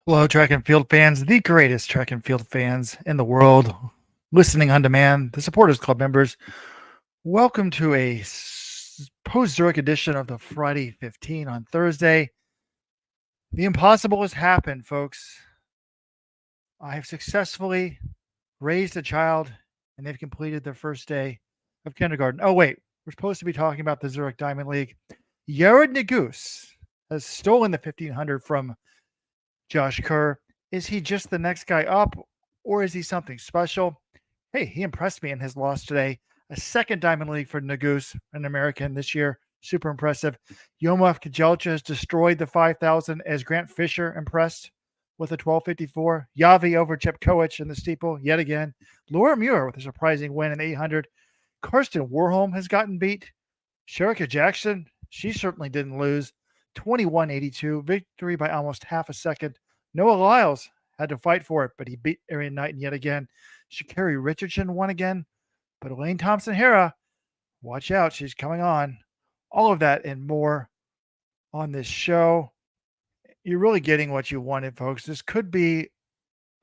Hello, track and field fans, the greatest track and field fans in the world, listening on demand, the Supporters Club members. Welcome to a post Zurich edition of the Friday 15 on Thursday. The impossible has happened, folks. I have successfully raised a child and they've completed their first day of kindergarten. Oh, wait, we're supposed to be talking about the Zurich Diamond League. Jared Negus has stolen the 1500 from Josh Kerr. Is he just the next guy up, or is he something special? Hey, he impressed me in his loss today. A second Diamond League for Negus, an American this year. Super impressive. Yomov Kajelcha has destroyed the 5,000 as Grant Fisher impressed with a 12:54. Yavi over Chepkoech in the steeple yet again. Laura Muir with a surprising win in 800. Karsten Warholm has gotten beat. Shericka Jackson, she certainly didn't lose. 21:82, victory by almost half a second. Noah Lyles had to fight for it, but he beat Arian Knighton yet again. Sha'Carri Richardson won again, but Elaine Thompson-Herah, watch out, she's coming on. All of that and more on this show. You're really getting what you wanted, folks. This could be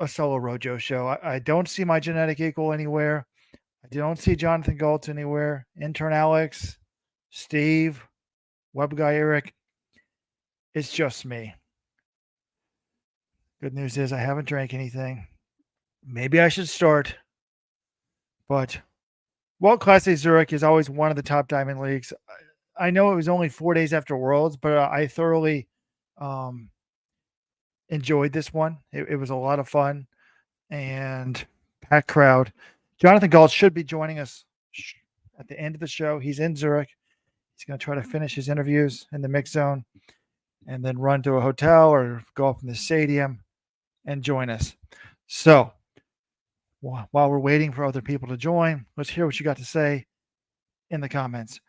a solo Rojo show. I don't see my genetic equal anywhere. I don't see Jonathan Galtz anywhere. Intern Alex, Steve, web guy Eric. It's just me. Good news is I haven't drank anything. Maybe I should start. But Wetlklasse Zurich is always one of the top diamond leagues. I know it was only 4 days after Worlds, but I thoroughly enjoyed this one. It was a lot of fun and packed crowd. Jonathan Galtz should be joining us at the end of the show. He's in Zurich. He's going to try to finish his interviews in the mix zone and then run to a hotel or go up in the stadium and join us. So while we're waiting for other people to join, let's hear what you got to say in the comments.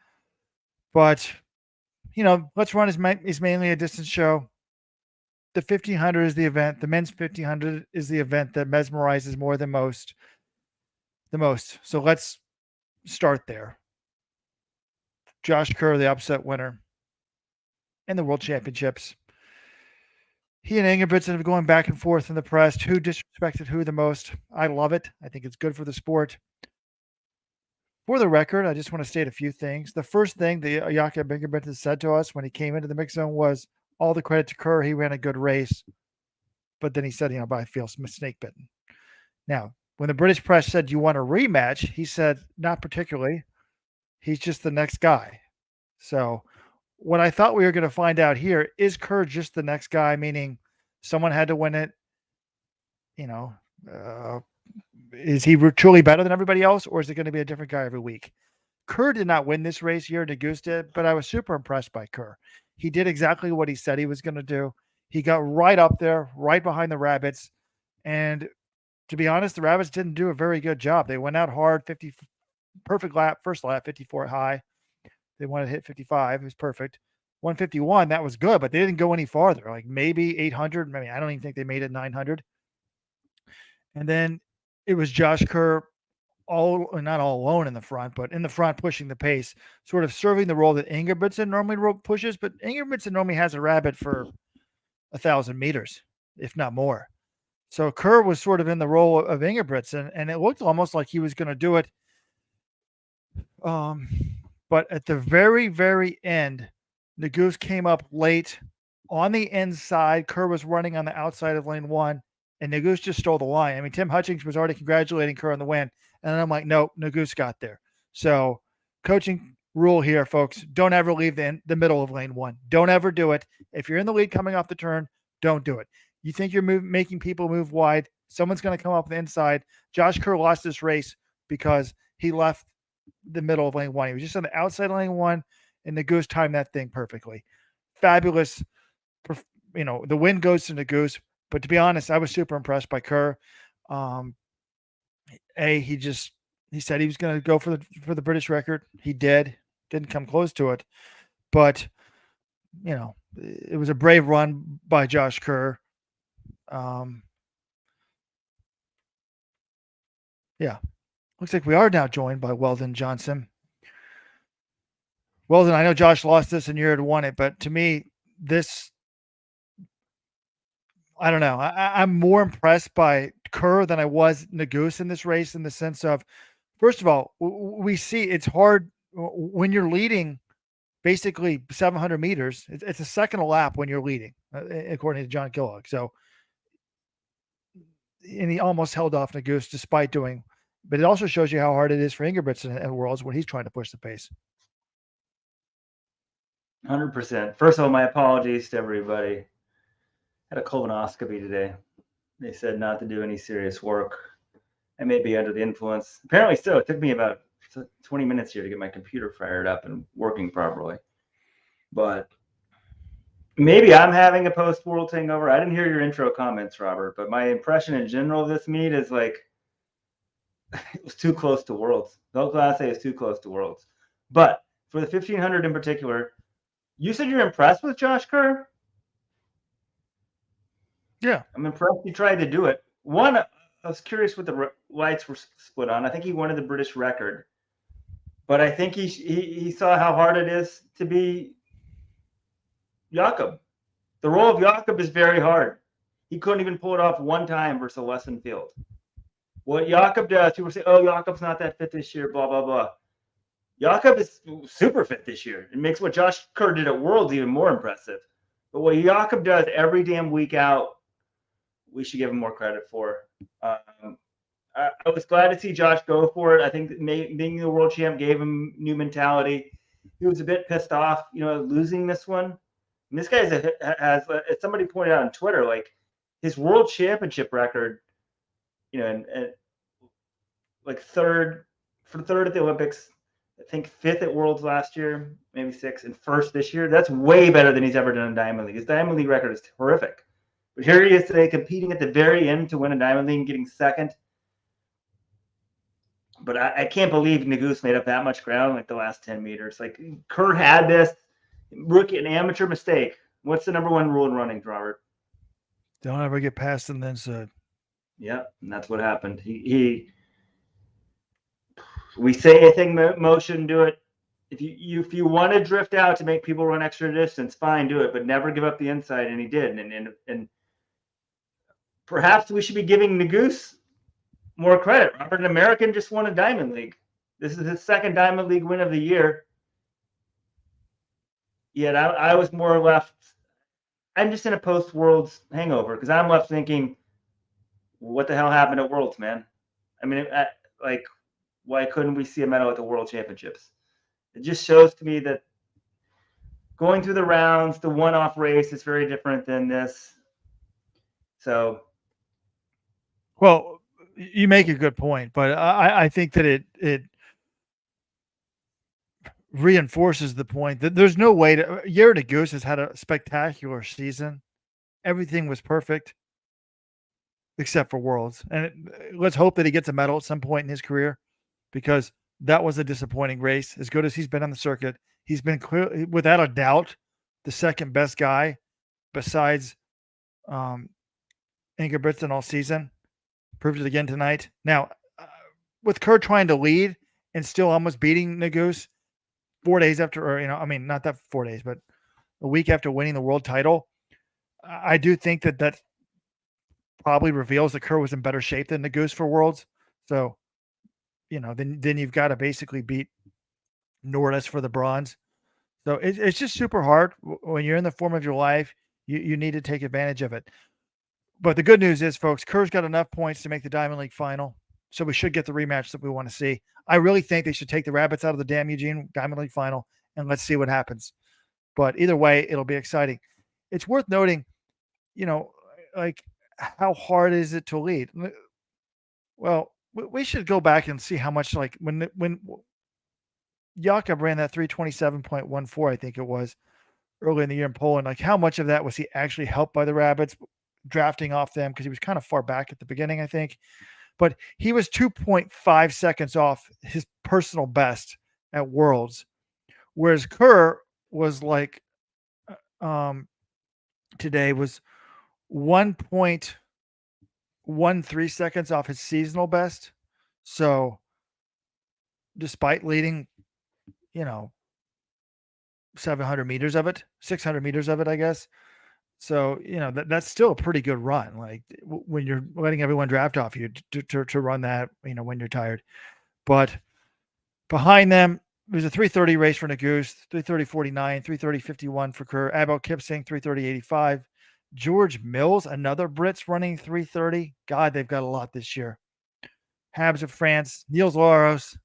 But, Let's Run is mainly a distance show. The 1500 is the event. The men's 1500 is the event that mesmerizes more than the most. So let's start there. Josh Kerr, the upset winner in the World Championships. He and Ingebrigtsen have going back and forth in the press. Who disrespected who the most? I love it. I think it's good for the sport. For the record, I just want to state a few things. The first thing that Jakob Ingebrigtsen said to us when he came into the mix zone was all the credit to Kerr. He ran a good race. But then he said, but I feel snake bitten. Now, when the British press said, do you want a rematch? He said, not particularly. He's just the next guy. So what I thought we were going to find out here, is Kerr just the next guy, meaning someone had to win it? Is he truly better than everybody else, or is it going to be a different guy every week? Kerr did not win this race here. Negus did, but I was super impressed by Kerr. He did exactly what he said he was going to do. He got right up there, right behind the Rabbits. And to be honest, the Rabbits didn't do a very good job. They went out hard, 50, perfect lap, first lap, 54 high. They wanted to hit 55. It was perfect. 151, that was good, but they didn't go any farther. Like maybe 800. I mean, I don't even think they made it 900. And then it was Josh Kerr not all alone in the front, but in the front pushing the pace, sort of serving the role that Ingebrigtsen normally pushes. But Ingebrigtsen normally has a rabbit for 1,000 meters, if not more. So Kerr was sort of in the role of Ingebrigtsen, and it looked almost like he was going to do it. But at the very, very end, Negus came up late on the inside. Kerr was running on the outside of lane 1, and Negus just stole the line. I mean, Tim Hutchings was already congratulating Kerr on the win, and I'm like, nope, Negus got there. So coaching rule here, folks, don't ever leave the middle of lane 1. Don't ever do it. If you're in the lead coming off the turn, don't do it. You think you're making people move wide, someone's going to come up the inside. Josh Kerr lost this race because he left the middle of lane 1. He was just on the outside of lane 1, and Negus timed that thing perfectly. Fabulous. The win goes to Negus. But to be honest, I was super impressed by Kerr. He said he was going to go for the British record. He didn't come close to it. But, it was a brave run by Josh Kerr. Looks like we are now joined by Weldon Johnson. Weldon, I know Josh lost this and you had won it, but to me, this I don't know. I'm more impressed by Kerr than I was Naguse in this race in the sense of, first of all, we see it's hard when you're leading basically 700 meters. It's a second a lap when you're leading, according to John Kellogg. So, and he almost held off Naguse despite doing, but it also shows you how hard it is for Ingebrigtsen at Worlds when he's trying to push the pace. 100%. First of all, my apologies to everybody. Had a colonoscopy today. They said not to do any serious work. I may be under the influence. Apparently so. It took me about 20 minutes here to get my computer fired up and working properly. But maybe I'm having a post-world hangover. I didn't hear your intro comments, Robert, but my impression in general of this meet is like it was too close to Worlds. Wetlklasse is too close to Worlds. But for the 1500 in particular, you said you're impressed with Josh Kerr? Yeah. I'm impressed he tried to do it. One, I was curious what the lights were split on. I think he wanted the British record. But I think he saw how hard it is to be Jakob. The role of Jakob is very hard. He couldn't even pull it off one time versus a lesson field. What Jakob does, people say, oh, Jakob's not that fit this year, blah, blah, blah. Jakob is super fit this year. It makes what Josh Kerr did at Worlds even more impressive. But what Jakob does every damn week out, we should give him more credit for. I was glad to see Josh go for it. I think being the world champ gave him new mentality. He was a bit pissed off, losing this one. And this guy has, as somebody pointed out on Twitter, like his world championship record, and like third at the Olympics, I think fifth at Worlds last year, maybe sixth, and first this year. That's way better than he's ever done in Diamond League. His Diamond League record is horrific. But here he is today competing at the very end to win a Diamond League and getting second. But I can't believe Naguse made up that much ground like the last 10 meters. Like Kerr had this rookie, an amateur mistake. What's the number one rule in running, Robert? Don't ever get past and then said. Yeah, and that's what happened. We say a thing, motion, do it. If you want to drift out to make people run extra distance, fine, do it, but never give up the inside. And he did. And perhaps we should be giving Naguse more credit. Robert, an American just won a Diamond League. This is his second Diamond League win of the year. Yet I was more left. I'm just in a post-Worlds hangover because I'm left thinking, what the hell happened at Worlds, man? I mean, like, why couldn't we see a medal at the World Championships? It just shows to me that going through the rounds, the one-off race is very different than this. So, well, you make a good point, but I think that it reinforces the point that there's no way to. Jared Naguse has had a spectacular season. Everything was perfect except for Worlds, and let's hope that he gets a medal at some point in his career, because that was a disappointing race. As good as he's been on the circuit, he's been clear, without a doubt, the second best guy besides Ingebrigtsen all season. Proved it again tonight. Now, with Kerr trying to lead and still almost beating Naguse 4 days after, or not that 4 days, but a week after winning the world title, I do think that probably reveals that Kerr was in better shape than Naguse for Worlds. So, then you've got to basically beat Nordis for the bronze. So it's just super hard when you're in the form of your life. You need to take advantage of it. But the good news is, folks, Kerr's got enough points to make the Diamond League final. So we should get the rematch that we want to see. I really think they should take the Rabbits out of the damn Eugene Diamond League final, and let's see what happens. But either way, it'll be exciting. It's worth noting, like, how hard is it to lead? Well, we should go back and see how much, like, when Jakob ran that 327.14, I think it was, early in the year in Poland, like, how much of that was he actually helped by the Rabbits drafting off them, because he was kind of far back at the beginning, I think. But he was 2.5 seconds off his personal best at Worlds, whereas Kerr was like today was 1.13 seconds off his seasonal best. So despite leading, 700 meters of it, 600 meters of it, I guess. So, that's still a pretty good run. Like when you're letting everyone draft off you to run that, when you're tired. But behind them, there's a 3:30 race for Nagoose, 3:30.49, 3:30.51 for Kerr, Abel Kipsing, 3:30.85. George Mills, another Brit's running 3:30. God, they've got a lot this year. Habs of France, Niels Laros,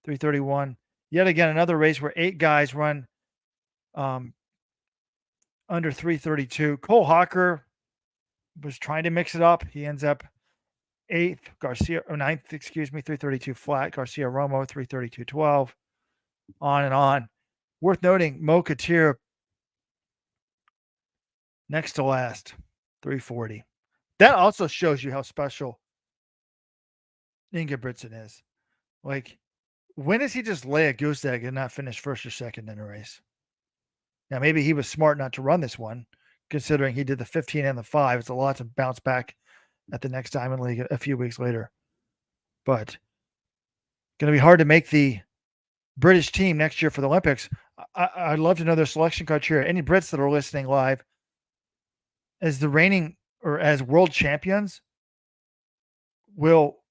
3:31. Yet again, another race where 8 guys run under 3:32. Cole Hawker was trying to mix it up. He ends up 8th, 9th, 3:32 flat. Garcia Romo, 3:32.12. On and on. Worth noting, Mo Katir next to last, 3:40. That also shows you how special Ingebrigtsen is. Like, when does he just lay a goose egg and not finish first or second in a race? Now, maybe he was smart not to run this one, considering he did the 15 and the 5. It's a lot to bounce back at the next Diamond League a few weeks later. But going to be hard to make the British team next year for the Olympics. I'd love to know their selection criteria. Any Brits that are listening live, as the reigning or as world champions, will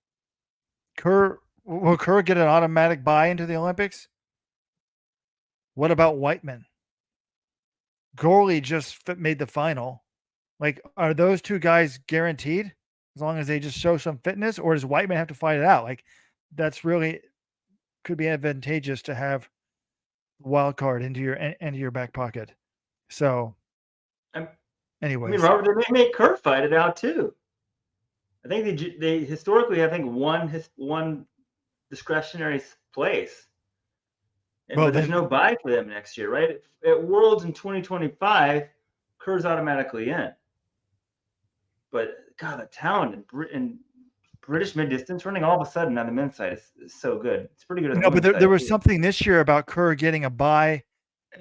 Kerr get an automatic bye into the Olympics? What about Whiteman? Gorley just made the final. Like, are those two guys guaranteed as long as they just show some fitness, or does Whiteman have to fight it out? Like, that's really could be advantageous to have wild card into your back pocket. So, anyways, Robert, they may make Kerr fight it out too. I think they historically, I think one discretionary place. But there's no bye for them next year, right? At Worlds in 2025, Kerr's automatically in. But God, the talent in British mid-distance running all of a sudden on the men's side is so good. It's pretty good. No, but there was something this year about Kerr getting a bye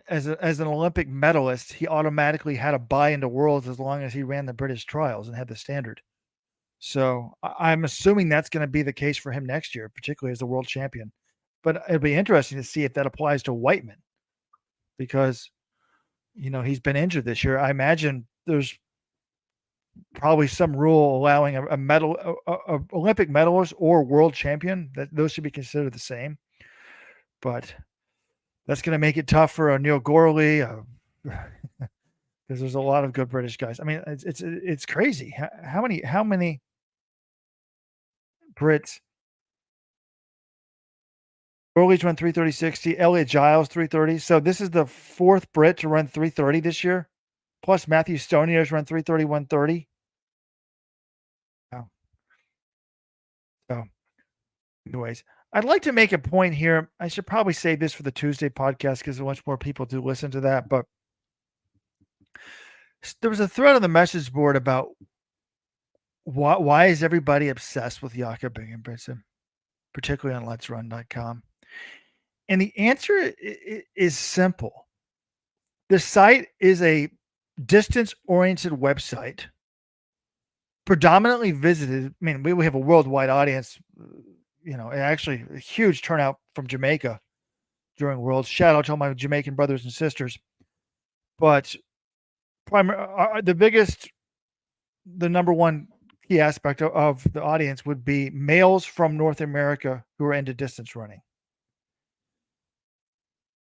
as an Olympic medalist. He automatically had a bye into Worlds as long as he ran the British trials and had the standard. So I'm assuming that's going to be the case for him next year, particularly as a world champion. But it'll be interesting to see if that applies to Whiteman, because he's been injured this year. I imagine there's probably some rule allowing a Olympic medalist or world champion, that those should be considered the same. But that's going to make it tough for Neil Gorley, because there's a lot of good British guys. I mean, it's crazy how many Brits. Gorley's run 3:30.60. Elliot Giles 3:30. So this is the 4th Brit to run 3:30 this year. Plus Matthew Stonier's run 3:31.30. Wow. So, anyways, I'd like to make a point here. I should probably save this for the Tuesday podcast because much more people do listen to that. But there was a thread on the message board about why is everybody obsessed with Jakob Ingebrigtsen, particularly on Let'sRun.com. And the answer is simple. The site is a distance-oriented website, predominantly visited. I mean, we have a worldwide audience, actually a huge turnout from Jamaica during Worlds. Shout out to all my Jamaican brothers and sisters. But the number one key aspect of the audience would be males from North America who are into distance running.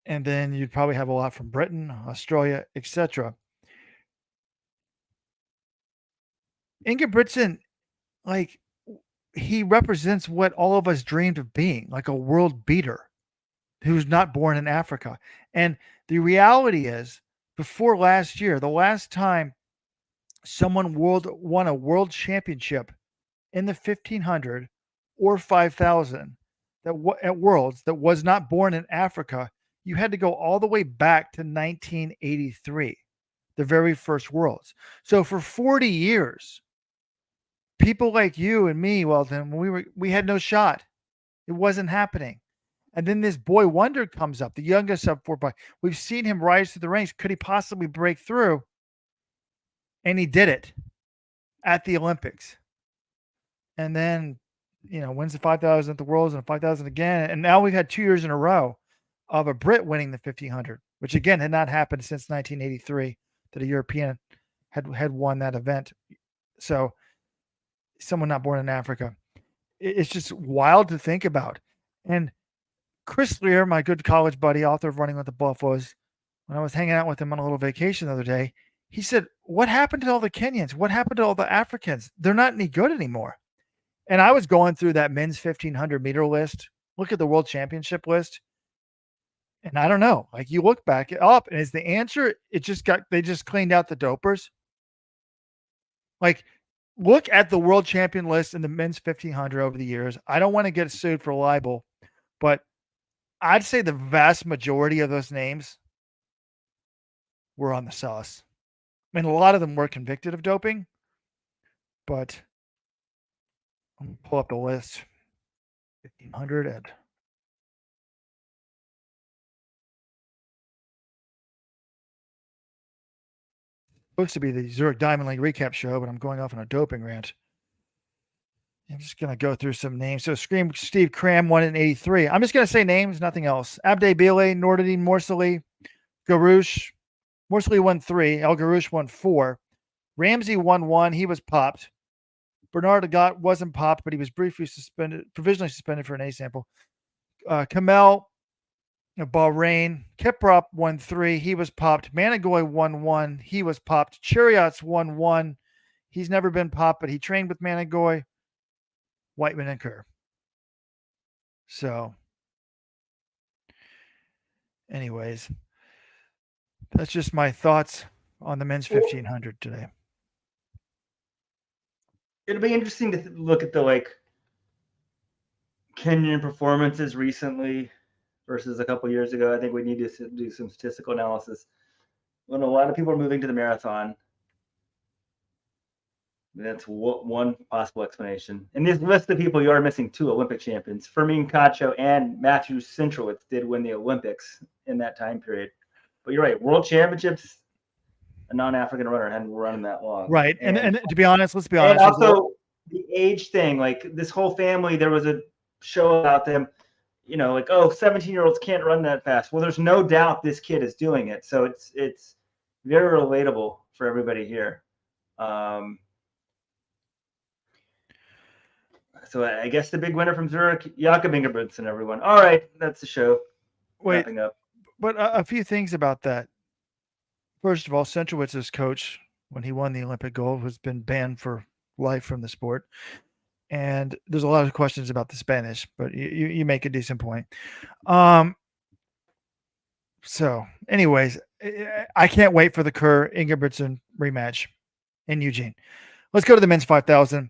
And then you'd probably have a lot from Britain, Australia, etc. Ingebrigtsen, like, he represents what all of us dreamed of being, like a world beater who's not born in Africa. And the reality is, before last year, the last time someone won a world championship in the 1500 or 5000 at Worlds that was not born in Africa, you had to go all the way back to 1983, the very first Worlds. So for 40 years, people like you and me, Weldon, we had no shot. It wasn't happening. And then this boy wonder comes up, the youngest sub-4 boy. We've seen him rise to the ranks. Could he possibly break through? And he did it at the Olympics. And then, wins the 5,000 at the Worlds and 5,000 again. And now we've had 2 years in a row of a Brit winning the 1,500, which again had not happened since 1983 that a European had won that event. So someone not born in Africa. It's just wild to think about. And Chris Lear, my good college buddy, author of Running with the Buffaloes, when I was hanging out with him on a little vacation the other day, he said, "What happened to all the Kenyans? What happened to all the Africans? They're not any good anymore." And I was going through that men's 1500 meter list, look at the world championship list. And I don't know, like you look back up and is the answer, they just cleaned out the dopers. Like look at the world champion list in the men's 1500 over the years. I don't want to get sued for libel, but I'd say the vast majority of those names were on the sauce. I mean, a lot of them were convicted of doping, but I'm going to pull up the list. 1500 and supposed to be the Zurich Diamond League recap show, but I'm going off on a doping rant. I'm just going to go through some names. So Scream Steve Cram won in 83. I'm just going to say names, nothing else. Abde Bile, Nordine Morsely, Garouche. Morsely won 3. El Garouche won 4. Ramsey won 1. He was popped. Bernard Agat wasn't popped, but he was provisionally suspended for an A sample. Kamel Bahrain. Kiprop won 3. He was popped. Manigoy won 1. He was popped. Chariot's won 1. He's never been popped, but he trained with Manigoy, Whiteman, and Kerr. So, anyways, that's just my thoughts on the men's 1500 today. It'll be interesting to look at the Kenyan performances recently versus a couple years ago. I think we need to do some statistical analysis. When a lot of people are moving to the marathon, that's one possible explanation. In this list of people, you are missing 2 Olympic champions. Fermin Cacho and Matthew Centrowitz did win the Olympics in that time period. But you're right, World Championships, a non-African runner hadn't run that long. Right. And to be honest, let's be honest. And also the age thing, this whole family, there was a show about them, 17-year-olds can't run that fast. Well, there's no doubt this kid is doing it. So it's very relatable for everybody here. So I guess the big winner from Zurich, Jakob Ingebrigtsen, everyone. All right, that's the show. Wrapping up. But a few things about that. First of all, Centrowitz's coach, when he won the Olympic gold, has been banned for life from the sport. And there's a lot of questions about the Spanish, but you make a decent point. So, anyways, I can't wait for the Kerr Ingebrigtsen rematch in Eugene. Let's go to the men's 5,000.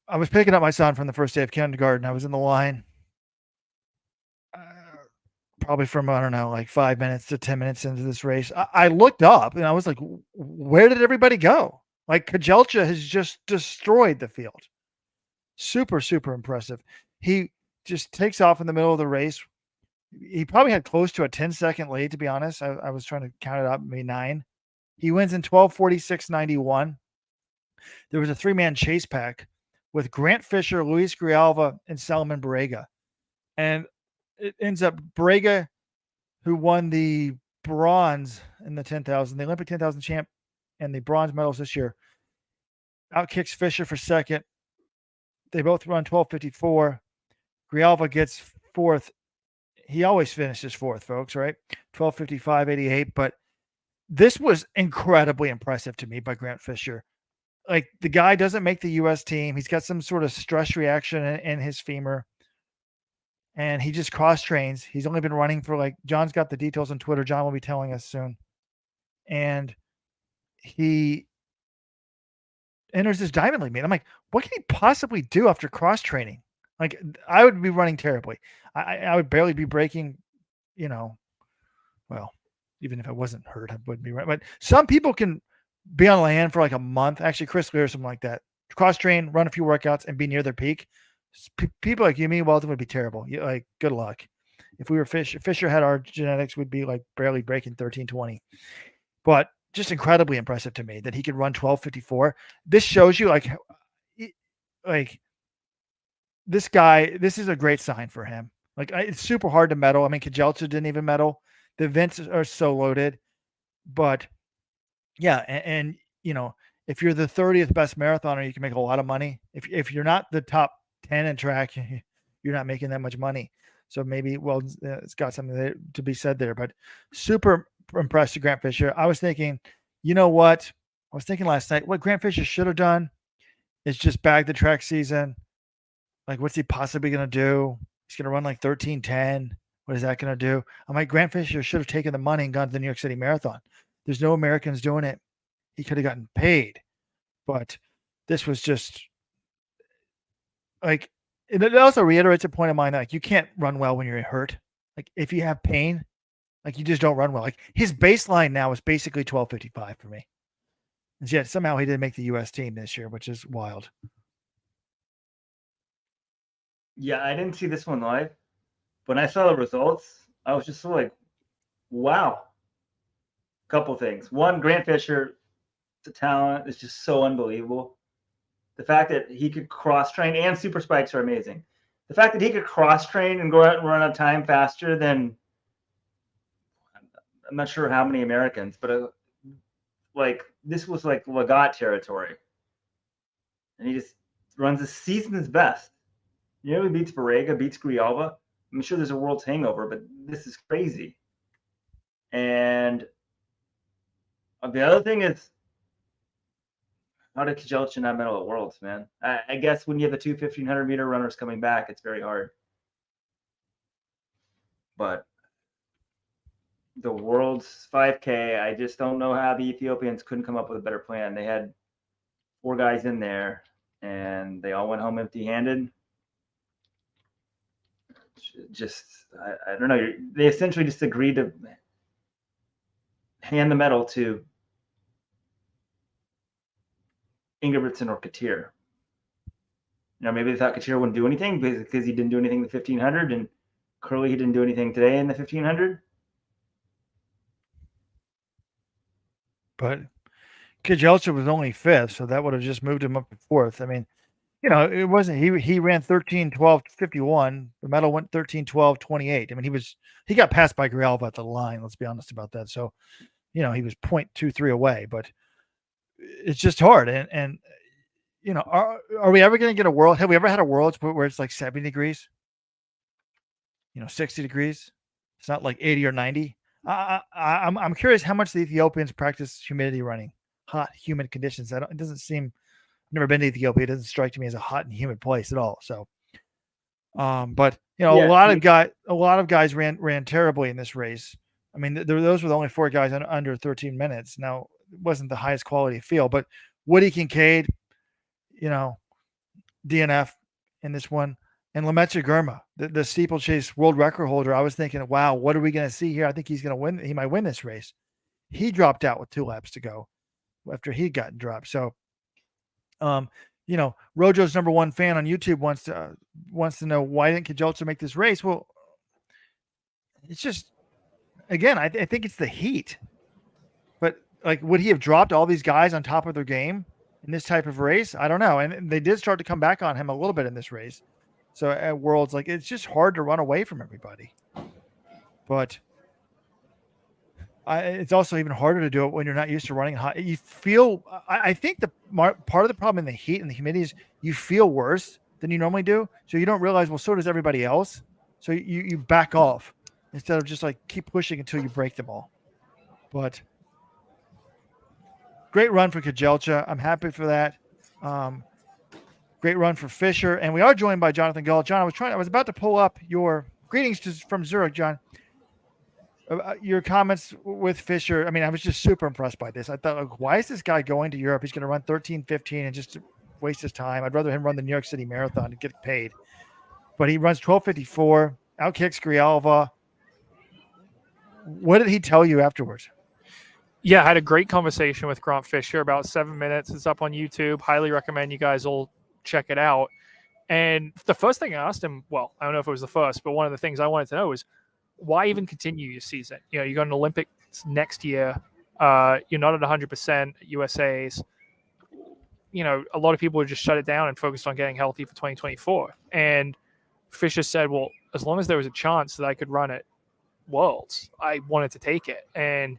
I was picking up my son from the first day of kindergarten. I was in the line probably from, 5 minutes to 10 minutes into this race. I looked up and I was like, where did everybody go? Kajelcha has just destroyed the field. Super, super impressive. He just takes off in the middle of the race. He probably had close to a 10-second lead, to be honest. I was trying to count it up, maybe 9. He wins in 12:46.91. There was a 3-man chase pack with Grant Fisher, Luis Grijalva, and Salomon Barrega. And it ends up Barrega, who won the bronze in the 10,000, the Olympic 10,000 champ and the bronze medals this year, outkicks Fisher for second. They both run 12:54. Grijalva gets 4th. He always finishes 4th, folks, right? 12:55.88. But this was incredibly impressive to me by Grant Fisher. The guy doesn't make the U.S. team. He's got some sort of stress reaction in his femur. And he just cross trains. He's only been running for John's got the details on Twitter. John will be telling us soon. And he enters this Diamond League meet. I'm like, what can he possibly do after cross training? I would be running terribly. I would barely be breaking, well, even if I wasn't hurt, I wouldn't be right. But some people can be on land for a month. Actually, Chris Lear, something like that. Cross train, run a few workouts, and be near their peak. People like you, me, Walton would be terrible. Good luck. If we were Fisher had our genetics, we'd be barely breaking 13:20. But just incredibly impressive to me that he could run 12:54. This shows you this guy. This is a great sign for him. It's super hard to medal. I mean, Kajelcha didn't even medal. The events are so loaded. But yeah, and if you're the 30th best marathoner, you can make a lot of money. If you're not the top 10 in track, you're not making that much money. So maybe, well, it's got something to be said there. But super impressed with Grant Fisher. I was thinking, you know what? I was thinking last night, what Grant Fisher should have done is just bag the track season. Like, what's he possibly going to do? He's going to run like 13:10. What is that going to do? I'm like, Grant Fisher should have taken the money and gone to the New York City Marathon. There's no Americans doing it. He could have gotten paid. But this was just like, it also reiterates a point of mine that, like, you can't run well when you're hurt. Like, if you have pain, like, you just don't run well. Like, his baseline now is basically 12:55 for me. And yet somehow he didn't make the U.S. team this year, which is wild. Yeah, I didn't see this one live. When I saw the results, I was just so like, wow. Couple things. One, Grant Fisher, the talent is just so unbelievable. The fact that he could cross train, and super spikes are amazing. The fact that he could cross train and go out and run a time faster than, I'm not sure how many Americans, but like, this was like Legat territory. And he just runs the season's best. He beats Shericka, beats Grijalva. I'm sure there's a world's hangover, but this is crazy. And the other thing is, how did Kejelcha not medal at Worlds, man? I guess when you have the 1,500 meter runners coming back, it's very hard. But the Worlds 5K, I just don't know how the Ethiopians couldn't come up with a better plan. They had 4 guys in there, and they all went home empty-handed. Just, I don't know. They essentially just agreed to hand the medal to Ingebrigtsen or Katir. Maybe they thought Katir wouldn't do anything because he didn't do anything in the 1,500, and Curly, he didn't do anything today in the 1,500. But Kejelcha was only 5th, so that would have just moved him up to 4th. I mean, it wasn't, he ran 13:12:51. The medal went 13:12:28. I mean, he got passed by Grijalva at the line. Let's be honest about that. So, he was 0.23 away, but it's just hard. And are we ever going to get a world? Have we ever had a world where it's like 70 degrees? 60 degrees. It's not like 80 or 90. I'm curious how much the Ethiopians practice humidity running, hot, humid conditions. It doesn't seem. I've never been to Ethiopia. It doesn't strike me as a hot and humid place at all. So, but a lot of guys ran terribly in this race. I mean, those were the only 4 guys under 13 minutes. Now, it wasn't the highest quality field, but Woody Kincaid, DNF in this one. And Lemaitre Girma, the steeplechase world record holder, I was thinking, wow, what are we going to see here? I think he's going to win. He might win this race. He dropped out with 2 laps to go after he'd gotten dropped. So, Rojo's number 1 fan on YouTube wants to know, why didn't Kejelcha make this race? Well, it's just, again, I think it's the heat. But, like, would he have dropped all these guys on top of their game in this type of race? I don't know. And they did start to come back on him a little bit in this race. So at Worlds, like, it's just hard to run away from everybody. But it's also even harder to do it when you're not used to running hot. You feel, I think part of the problem in the heat and the humidity is you feel worse than you normally do. So you don't realize, well, so does everybody else. So you back off instead of just like keep pushing until you break them all. But great run for Kejelcha. I'm happy for that. Great run for Fisher. And we are joined by Jonathan Gull. John, I was about to pull up your greetings from Zurich, John. Your comments with Fisher. I mean, I was just super impressed by this. I thought, like, why is this guy going to Europe? He's going to run 13:15 and just waste his time. I'd rather him run the New York City Marathon and get paid. But he runs 12:54, outkicks Grijalva. What did he tell you afterwards? Yeah, I had a great conversation with Grant Fisher, about 7 minutes. It's up on YouTube. Highly recommend you guys all check it out. And the first thing I asked him, well, I don't know if it was the first, but one of the things I wanted to know is, why even continue your season? You got an Olympics next year. You're not at 100% at USA's. A lot of people would just shut it down and focused on getting healthy for 2024. And Fisher said, well, as long as there was a chance that I could run at Worlds, I wanted to take it. And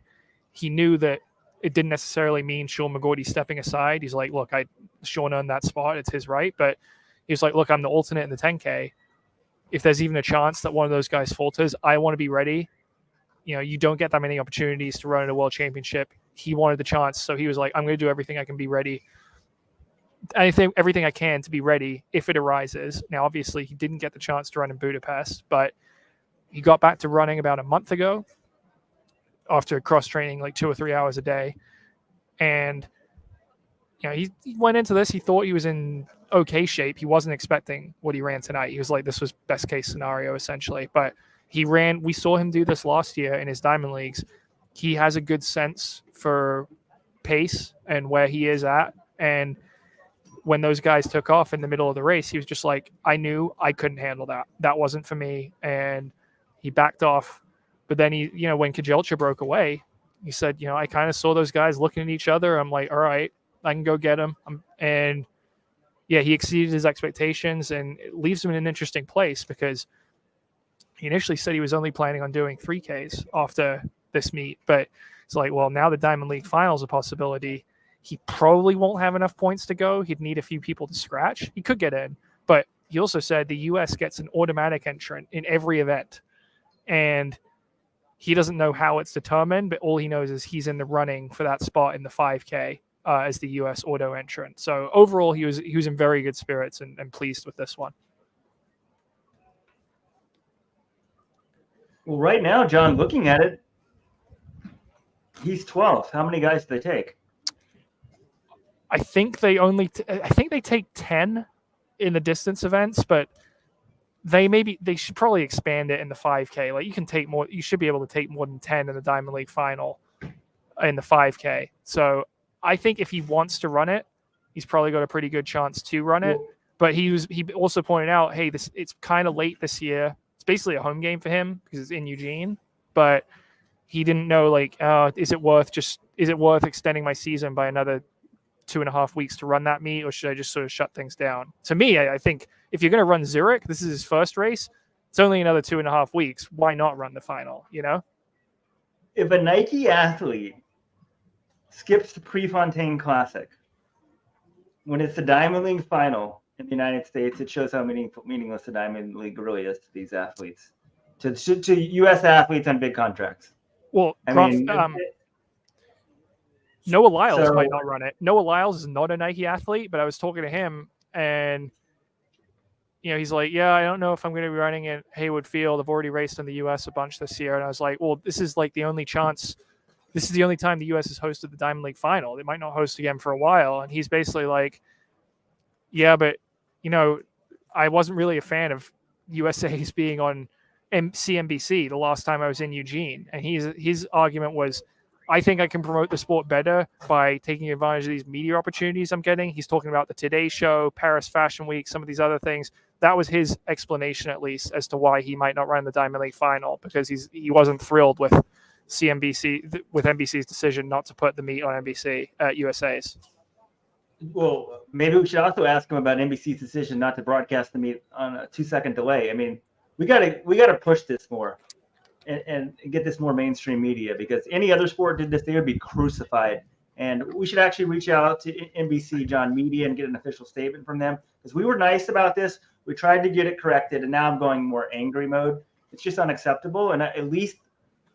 he knew that it didn't necessarily mean Sean McGorty stepping aside. He's like, look, Sean earned that spot. It's his right. But he was like, look, I'm the alternate in the 10K. If there's even a chance that one of those guys falters, I want to be ready. You don't get that many opportunities to run in a world championship. He wanted the chance. So he was like, I'm going to do everything I can be ready. Everything I can to be ready if it arises. Now, obviously, he didn't get the chance to run in Budapest, but he got back to running about a month ago after cross-training like 2 or 3 hours a day. And he went into this, he thought he was in okay shape. He wasn't expecting what he ran tonight. He was like, this was best case scenario essentially. But we saw him do this last year in his Diamond Leagues. He has a good sense for pace and where he is at. And when those guys took off in the middle of the race, he was just like, I knew I couldn't handle that. That wasn't for me. And he backed off. But then when Kajelcha broke away, he said, I kind of saw those guys looking at each other. I'm like, all right, I can go get him. And yeah, he exceeded his expectations, and it leaves him in an interesting place because he initially said he was only planning on doing 3Ks after this meet. But it's like, well, now the Diamond League final is a possibility. He probably won't have enough points to go. He'd need a few people to scratch. He could get in. But he also said the U.S. gets an automatic entrant in every event. And he doesn't know how it's determined, but all he knows is he's in the running for that spot in the 5K as the U.S. auto entrant. So overall, he was in very good spirits and pleased with this one. Well, right now, John, looking at it, he's 12th. How many guys do they take? I think they take 10 in the distance events, but they should probably expand it in the 5K. Like you should be able to take more than 10 in the Diamond League final in the 5K. So I think if he wants to run it, he's probably got a pretty good chance to run it. But he also pointed out, hey, it's kind of late this year. It's basically a home game for him because it's in Eugene. But he didn't know is it worth extending my season by another 2.5 weeks to run that meet, or should I just sort of shut things down? To me, I think if you're going to run Zurich, this is his first race. It's only another 2.5 weeks. Why not run the final? If a Nike athlete skips the Prefontaine Classic when it's the Diamond League final in the United States, it shows how meaningless the Diamond League really is to these athletes, to U.S. athletes on big contracts. Well, Noah Lyles might not run it. Noah Lyles is not a Nike athlete, but I was talking to him, and he's like, yeah, I don't know if I'm going to be running at Haywood Field. I've already raced in the U.S. a bunch this year. And I was like, well, this is like the only chance. This is the only time the U.S. has hosted the Diamond League final. They might not host again for a while. And he's basically like, yeah, but, I wasn't really a fan of USA's being on CNBC the last time I was in Eugene. And his argument was, I think I can promote the sport better by taking advantage of these media opportunities I'm getting. He's talking about the Today Show, Paris Fashion Week, some of these other things. That was his explanation, at least, as to why he might not run the Diamond League final, because he wasn't thrilled with NBC's decision not to put the meet on NBC at USA's. Well, maybe we should also ask him about NBC's decision not to broadcast the meet on a 2-second delay. I mean, we gotta push this more. And get this more mainstream media, because any other sport did this, they would be crucified. And we should actually reach out to NBC, John Media, and get an official statement from them, because we were nice about this. We tried to get it corrected, and now I'm going more angry mode. It's just unacceptable. And at least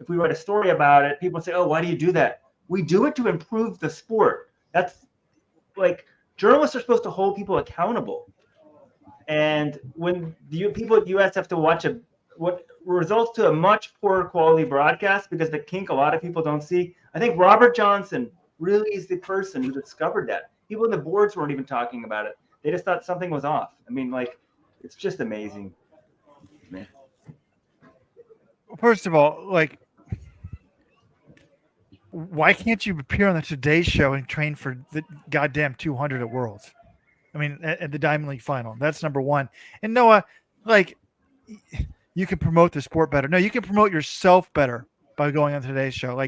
if we write a story about it, people say, oh, why do you do that? We do it to improve the sport. That's like, journalists are supposed to hold people accountable. And when the people at US have to watch what results to a much poorer quality broadcast, because the kink a lot of people don't see. I think Robert Johnson really is the person who discovered that. People in the boards weren't even talking about it. They just thought something was off. I mean, it's just amazing. Man. First of all, why can't you appear on the Today Show and train for the goddamn 200 at Worlds? I mean, at the Diamond League final. That's number one. And Noah, you can promote the sport better. No, you can promote yourself better by going on Today's Show.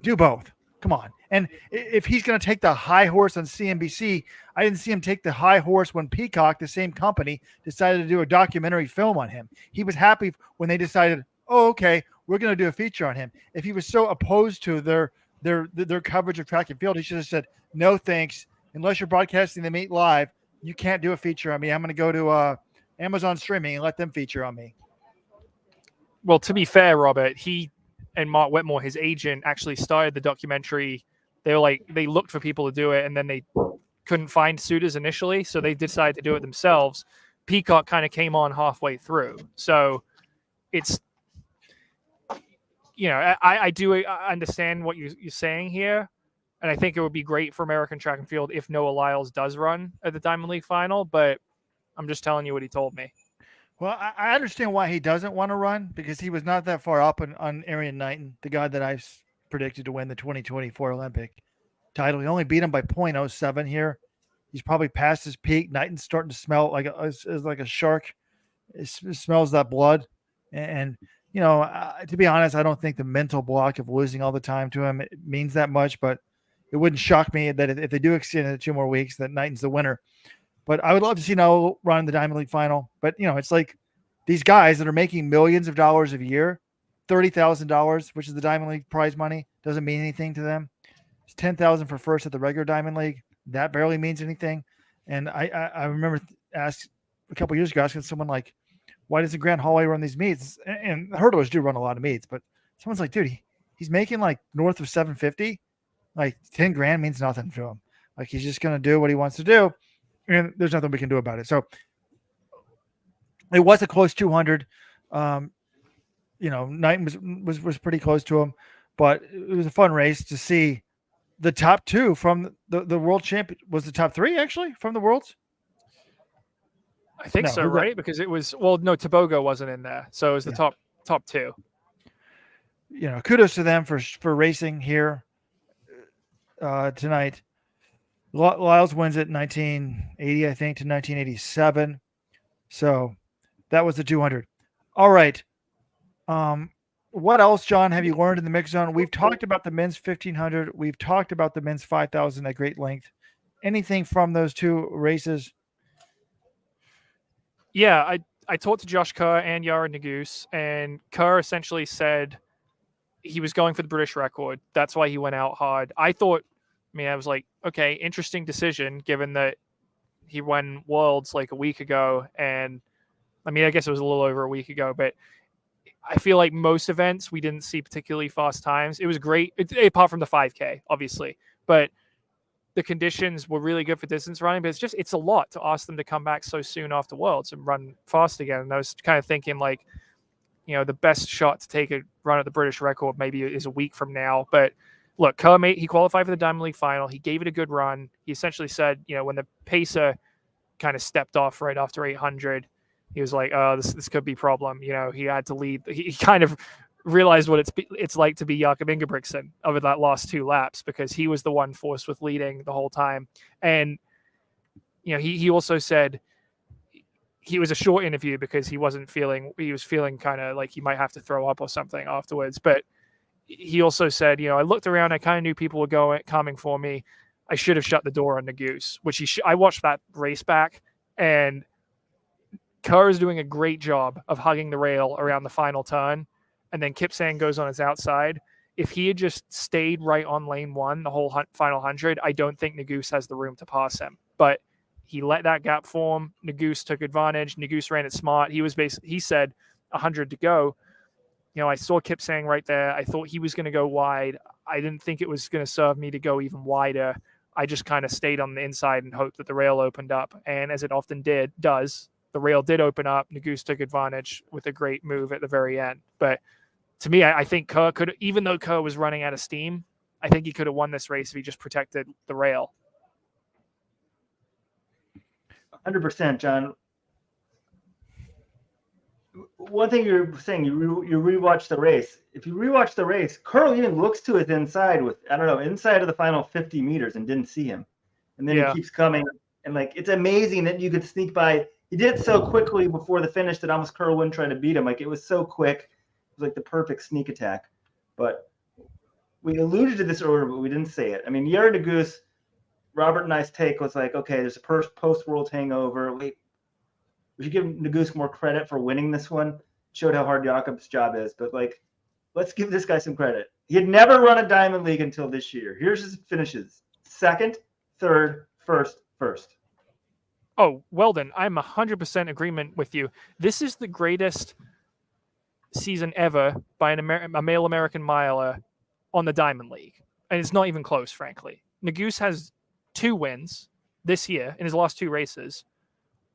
Do both. Come on. And if he's going to take the high horse on CNBC, I didn't see him take the high horse when Peacock, the same company, decided to do a documentary film on him. He was happy when they decided, oh, okay, we're going to do a feature on him. If he was so opposed to their their coverage of track and field. He should have said, no thanks, unless you're broadcasting the meet live, you can't do a feature on me. I'm going to go to Amazon streaming and let them feature on me. Well, to be fair, Robert, he and Mark Whitmore, his agent, actually started the documentary. They looked for people to do it, and then they couldn't find suitors initially, so they decided to do it themselves. Peacock kind of came on halfway through, so it's, I understand what you're saying here, and I think it would be great for American track and field if Noah Lyles does run at the Diamond League final, but I'm just telling you what he told me. Well, I understand why he doesn't want to run, because he was not that far up on Arian Knighton, the guy that I've predicted to win the 2024 Olympic title. He only beat him by 0.07 here. He's probably past his peak. Knighton's starting to smell like a shark. It smells that blood. And to be honest, I don't think the mental block of losing all the time to him means that much, but it wouldn't shock me that if they do extend it 2 more weeks, that Knighton's the winner. But I would love to see Noah run the Diamond League final. But, it's like these guys that are making millions of dollars a year, $30,000, which is the Diamond League prize money, doesn't mean anything to them. It's $10,000 for first at the regular Diamond League. That barely means anything. And I remember asked a couple years ago, asking someone like, why doesn't Grant Holloway run these meets? And hurdlers do run a lot of meets, but someone's like, dude, he's making like north of 750. Like 10 grand means nothing to him. Like he's just going to do what he wants to do. And there's nothing we can do about it. So it was a close 200. Knighton was pretty close to him, but it was a fun race to see the top 2 from the world champion. Was the top 3 actually from the worlds? I think so, right? Because it was, Tobogo wasn't in there. So it was the top 2. Kudos to them for racing here tonight. Lyles wins it 1980, I think, to 1987. So that was the 200. All right. What else, John, have you learned in the mix zone? We've talked about the men's 1500. We've talked about the men's 5,000 at great length. Anything from those 2 races? Yeah, I talked to Josh Kerr and Yara Nagus, and Kerr essentially said he was going for the British record. That's why he went out hard. I was like, okay, interesting decision, given that he won Worlds like a week ago. And I guess it was a little over a week ago, but I feel like most events we didn't see particularly fast times. It was great, apart from the 5K, obviously, but the conditions were really good for distance running. But it's a lot to ask them to come back so soon after Worlds and run fast again. And I was kind of thinking like, the best shot to take a run at the British record maybe is a week from now. But look, Kerr, he qualified for the Diamond League final. He gave it a good run. He essentially said, when the pacer kind of stepped off right after 800, he was like, oh, this could be a problem. He had to lead. He kind of realized what it's like to be Jakob Ingebrigtsen over that last 2 laps, because he was the one forced with leading the whole time. And, he also said he was a short interview because he was feeling kind of like he might have to throw up or something afterwards. But he also said, I looked around, I kind of knew people were coming for me. I should have shut the door on Nagus, which I watched that race back, and Kerr is doing a great job of hugging the rail around the final turn. And then Kipsang goes on his outside. If he had just stayed right on lane 1 the whole final 100, I don't think Nagus has the room to pass him. But he let that gap form. Nagus took advantage. Nagus ran it smart. He said 100 to go. I saw Kipsang right there. I thought he was going to go wide. I didn't think it was going to serve me to go even wider. I just kind of stayed on the inside and hoped that the rail opened up. And as it often does, the rail did open up. Nagus took advantage with a great move at the very end. But to me, I think Kerr could, even though Kerr was running out of steam, I think he could have won this race if he just protected the rail. 100%, John. One thing you're saying, you rewatch the race. If you rewatch the race, Kerr even looks to his inside inside of the final 50 meters and didn't see him. And then he keeps coming. And it's amazing that you could sneak by. He did it so quickly before the finish that almost Kerr wouldn't try to beat him. It was so quick. It was like the perfect sneak attack. But we alluded to this earlier, but we didn't say it. Yara Nagus, Robert and I's take was like, okay, there's a post-World hangover. We should give Nagus more credit for winning this one. Showed how hard Jakob's job is. But, let's give this guy some credit. He had never run a Diamond League until this year. Here's his finishes: second, third, first. Oh, Weldon, I'm 100% agreement with you. This is the greatest season ever by a male American miler on the Diamond League. And it's not even close, frankly. Naguse has 2 wins this year in his last 2 races.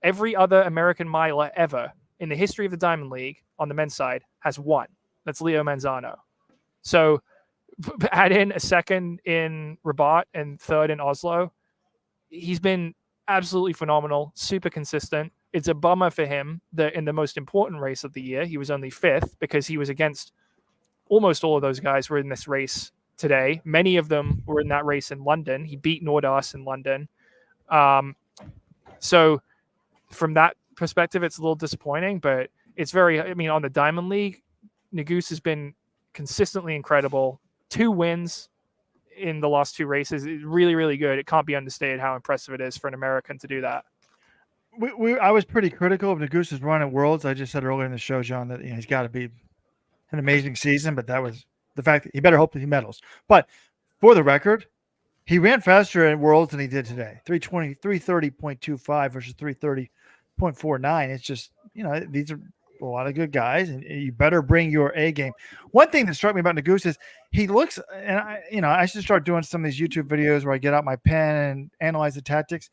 Every other American miler ever in the history of the Diamond League on the men's side has 1. That's Leo Manzano. So add in a second in Rabat and third in Oslo. He's been absolutely phenomenal, super consistent. It's a bummer for him that in the most important race of the year, he was only 5th because he was against almost all of those guys were in this race today. Many of them were in that race in London. He beat Nordas in London. So from that perspective, it's a little disappointing, but it's on the Diamond League, Naguse has been consistently incredible. 2 wins in the last 2 races. It's really, really good. It can't be understated how impressive it is for an American to do that. I was pretty critical of Naguse's run at Worlds. I just said earlier in the show, John, that he's got to be an amazing season, but that was the fact that he better hope that he medals. But for the record, he ran faster at Worlds than he did today. 330.25 versus 330.49. It's just, these are a lot of good guys, and you better bring your A game. One thing that struck me about Naguse is he looks, and I should start doing some of these YouTube videos where I get out my pen and analyze the tactics.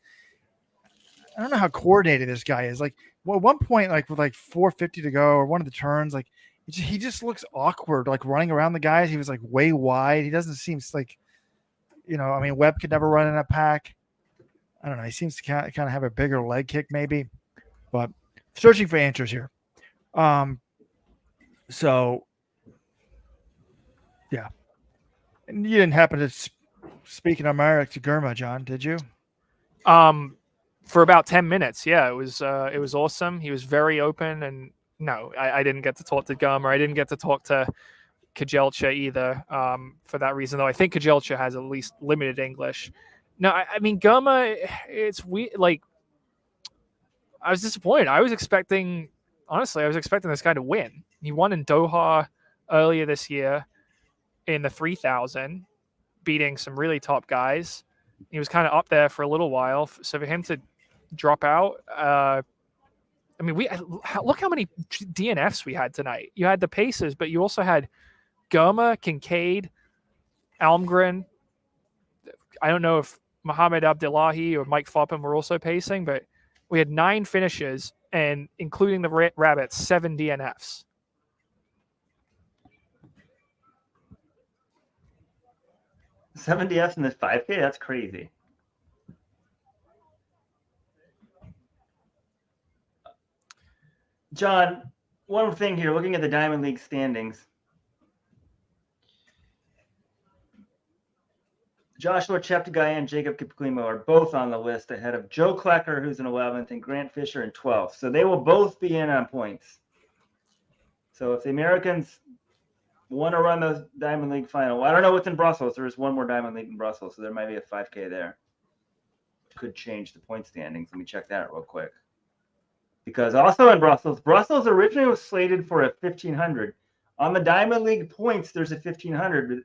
I don't know how coordinated this guy is. Like, well, at one point, like with like 450 to go or one of the turns, like he just looks awkward, like running around the guys. He was like way wide. He doesn't seem like, Webb could never run in a pack. I don't know. He seems to kind of have a bigger leg kick maybe, but searching for answers here. So yeah. And you didn't happen to speak in Amharic to Germa, John, did you? For about 10 minutes. Yeah, it was awesome. He was very open, and no, I didn't get to talk to Germa. I didn't get to talk to Kajelcha either. For that reason, though, I think Kajelcha has at least limited English. No, I mean Germa, it's weird. Like, I was disappointed. I was expecting this guy to win. He won in Doha earlier this year in the 3,000, beating some really top guys. He was kind of up there for a little while. So for him to drop out, look how many DNFs we had tonight. You had the Pacers, but you also had Germa, Kincaid, Almgren. I don't know if Mohamed Abdullahi or Mike Foppen were also pacing, but we had 9 finishes, and including the Rabbits, 7 DNFs. Seven DNFs in this 5K? That's crazy. John, one thing here, looking at the Diamond League standings. Joshua Cheptegei and Jacob Kiplimo are both on the list ahead of Joe Klecker, who's in 11th, and Grant Fisher in 12th. So they will both be in on points. So if the Americans want to run the Diamond League final, I don't know what's in Brussels. There is one more Diamond League in Brussels, so there might be a 5K there. Could change the point standings. Let me check that real quick. Because also in Brussels originally was slated for a 1,500. On the Diamond League points, there's a 1,500.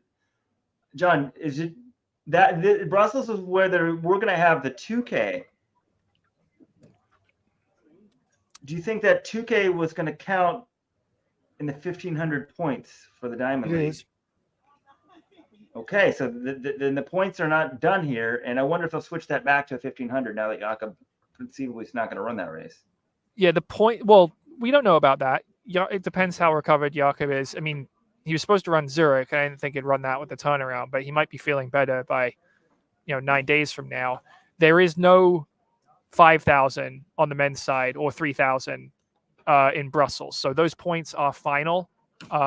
John, is it that Brussels is where we're going to have the 2K? Do you think that 2K was going to count in the 1,500 points for the Diamond League? It is. Okay, so then the points are not done here, and I wonder if they'll switch that back to 1,500 now that Jakob conceivably is not going to run that race. Yeah, well, we don't know about that. It depends how recovered Jakob is. I mean, he was supposed to run Zurich. I didn't think he'd run that with the turnaround, but he might be feeling better by, 9 days from now. There is no 5,000 on the men's side or 3,000 in Brussels. So those points are final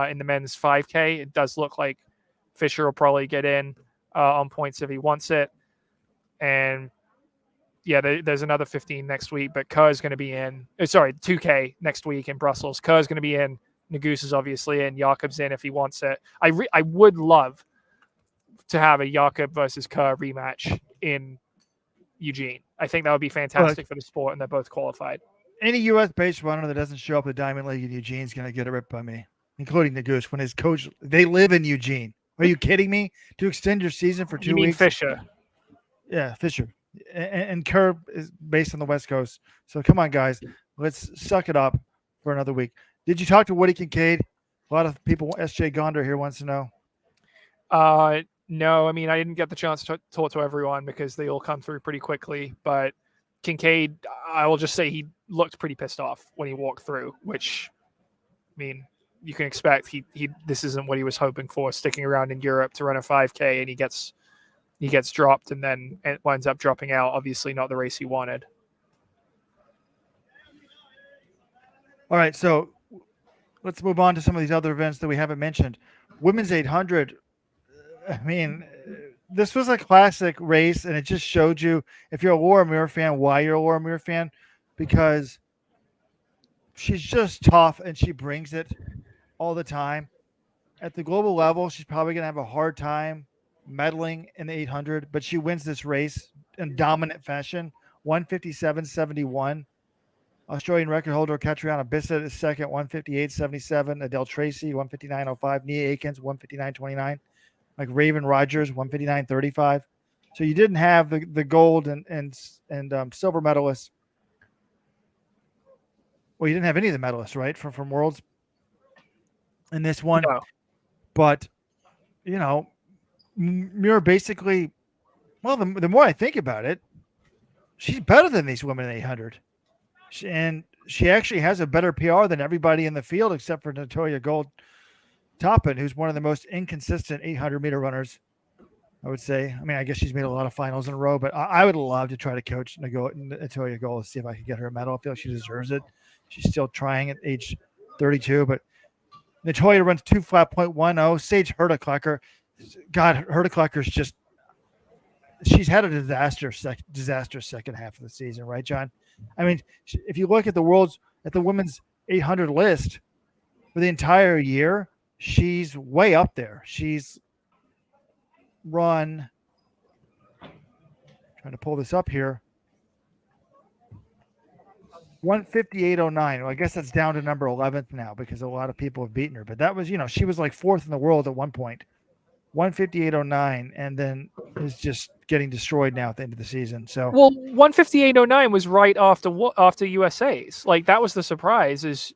in the men's 5K. It does look like Fisher will probably get in on points if he wants it. And yeah, there's another 15 next week, but Kerr is going to be in. 2K next week in Brussels. Kerr is going to be in. Naguse is obviously in. Jakob's in if he wants it. I would love to have a Jakob versus Kerr rematch in Eugene. I think that would be fantastic for the sport, and they're both qualified. Any U.S.-based runner that doesn't show up at Diamond League in Eugene is going to get it ripped by me, including Naguse. When his coach, they live in Eugene. Are you kidding me? To extend your season for 2 You mean weeks? Fisher? Yeah, Fisher. And Kerr is based on the West Coast. So come on, guys. Let's suck it up for another week. Did you talk to Woody Kincaid? A lot of people, SJ Gonder here wants to know. No, I mean, I didn't get the chance to talk to everyone because they all come through pretty quickly. But Kincaid, I will just say he looked pretty pissed off when he walked through, which, I mean, you can expect. He this isn't what he was hoping for, sticking around in Europe to run a 5K, and he gets dropped and then it winds up dropping out. Obviously not the race he wanted. All right, so let's move on to some of these other events that we haven't mentioned. Women's 800. I mean, this was a classic race, and it just showed you, if you're a Laura Muir fan, why you're a Laura Muir fan, because she's just tough and she brings it all the time. At the global level, she's probably going to have a hard time medaling in the 800, but she wins this race in dominant fashion, 157.71. Australian record holder Catriona Bissett is second, 158.77. Adele Tracy, 159.05. Nia Akins, 159.29. Like Raven Rogers, 159.35. So you didn't have the gold and silver medalists. Well, you didn't have any of the medalists, right, from Worlds in this one. No. But, you know, Muir basically, well, the more I think about it, she's better than these women in 800. And she actually has a better PR than everybody in the field except for Natalia Gold-Toppin, who's one of the most inconsistent 800-meter runners, I would say. I mean, I guess she's made a lot of finals in a row, but I would love to try to coach Natalia Gold to see if I could get her a medal. I feel like she deserves it. She's still trying at age 32, but Natalia runs 2 flat 0.10. Sage Hurtiklacker, God, Hurtiklacker's just, she's had a disastrous second half of the season, right, John? I mean, if you look at the women's 800 list for the entire year, she's way up there. She's run, trying to pull this up here, 158.09. Well, I guess that's down to number 11th now because a lot of people have beaten her. But that was, she was like 4th in the world at one point. 158.09, and then is just getting destroyed now at the end of the season. So, well, 158.09 was right after USA's. Like, that was the surprise, is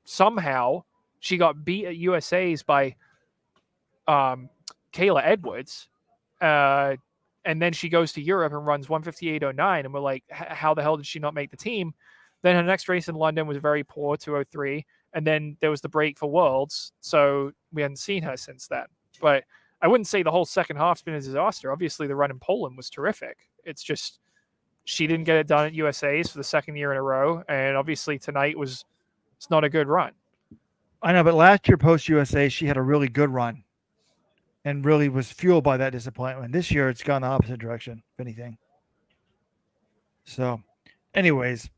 somehow she got beat at USA's by Kayla Edwards, and then she goes to Europe and runs 158.09, and we're like, how the hell did she not make the team? Then her next race in London was very poor, 2:03, and then there was the break for Worlds, so we hadn't seen her since then. But I wouldn't say the whole second half's been a disaster. Obviously, the run in Poland was terrific. It's just she didn't get it done at USA's for the second year in a row, and obviously tonight it's not a good run. I know, but last year post-USA, she had a really good run and really was fueled by that disappointment. This year, it's gone the opposite direction, if anything. So, anyways,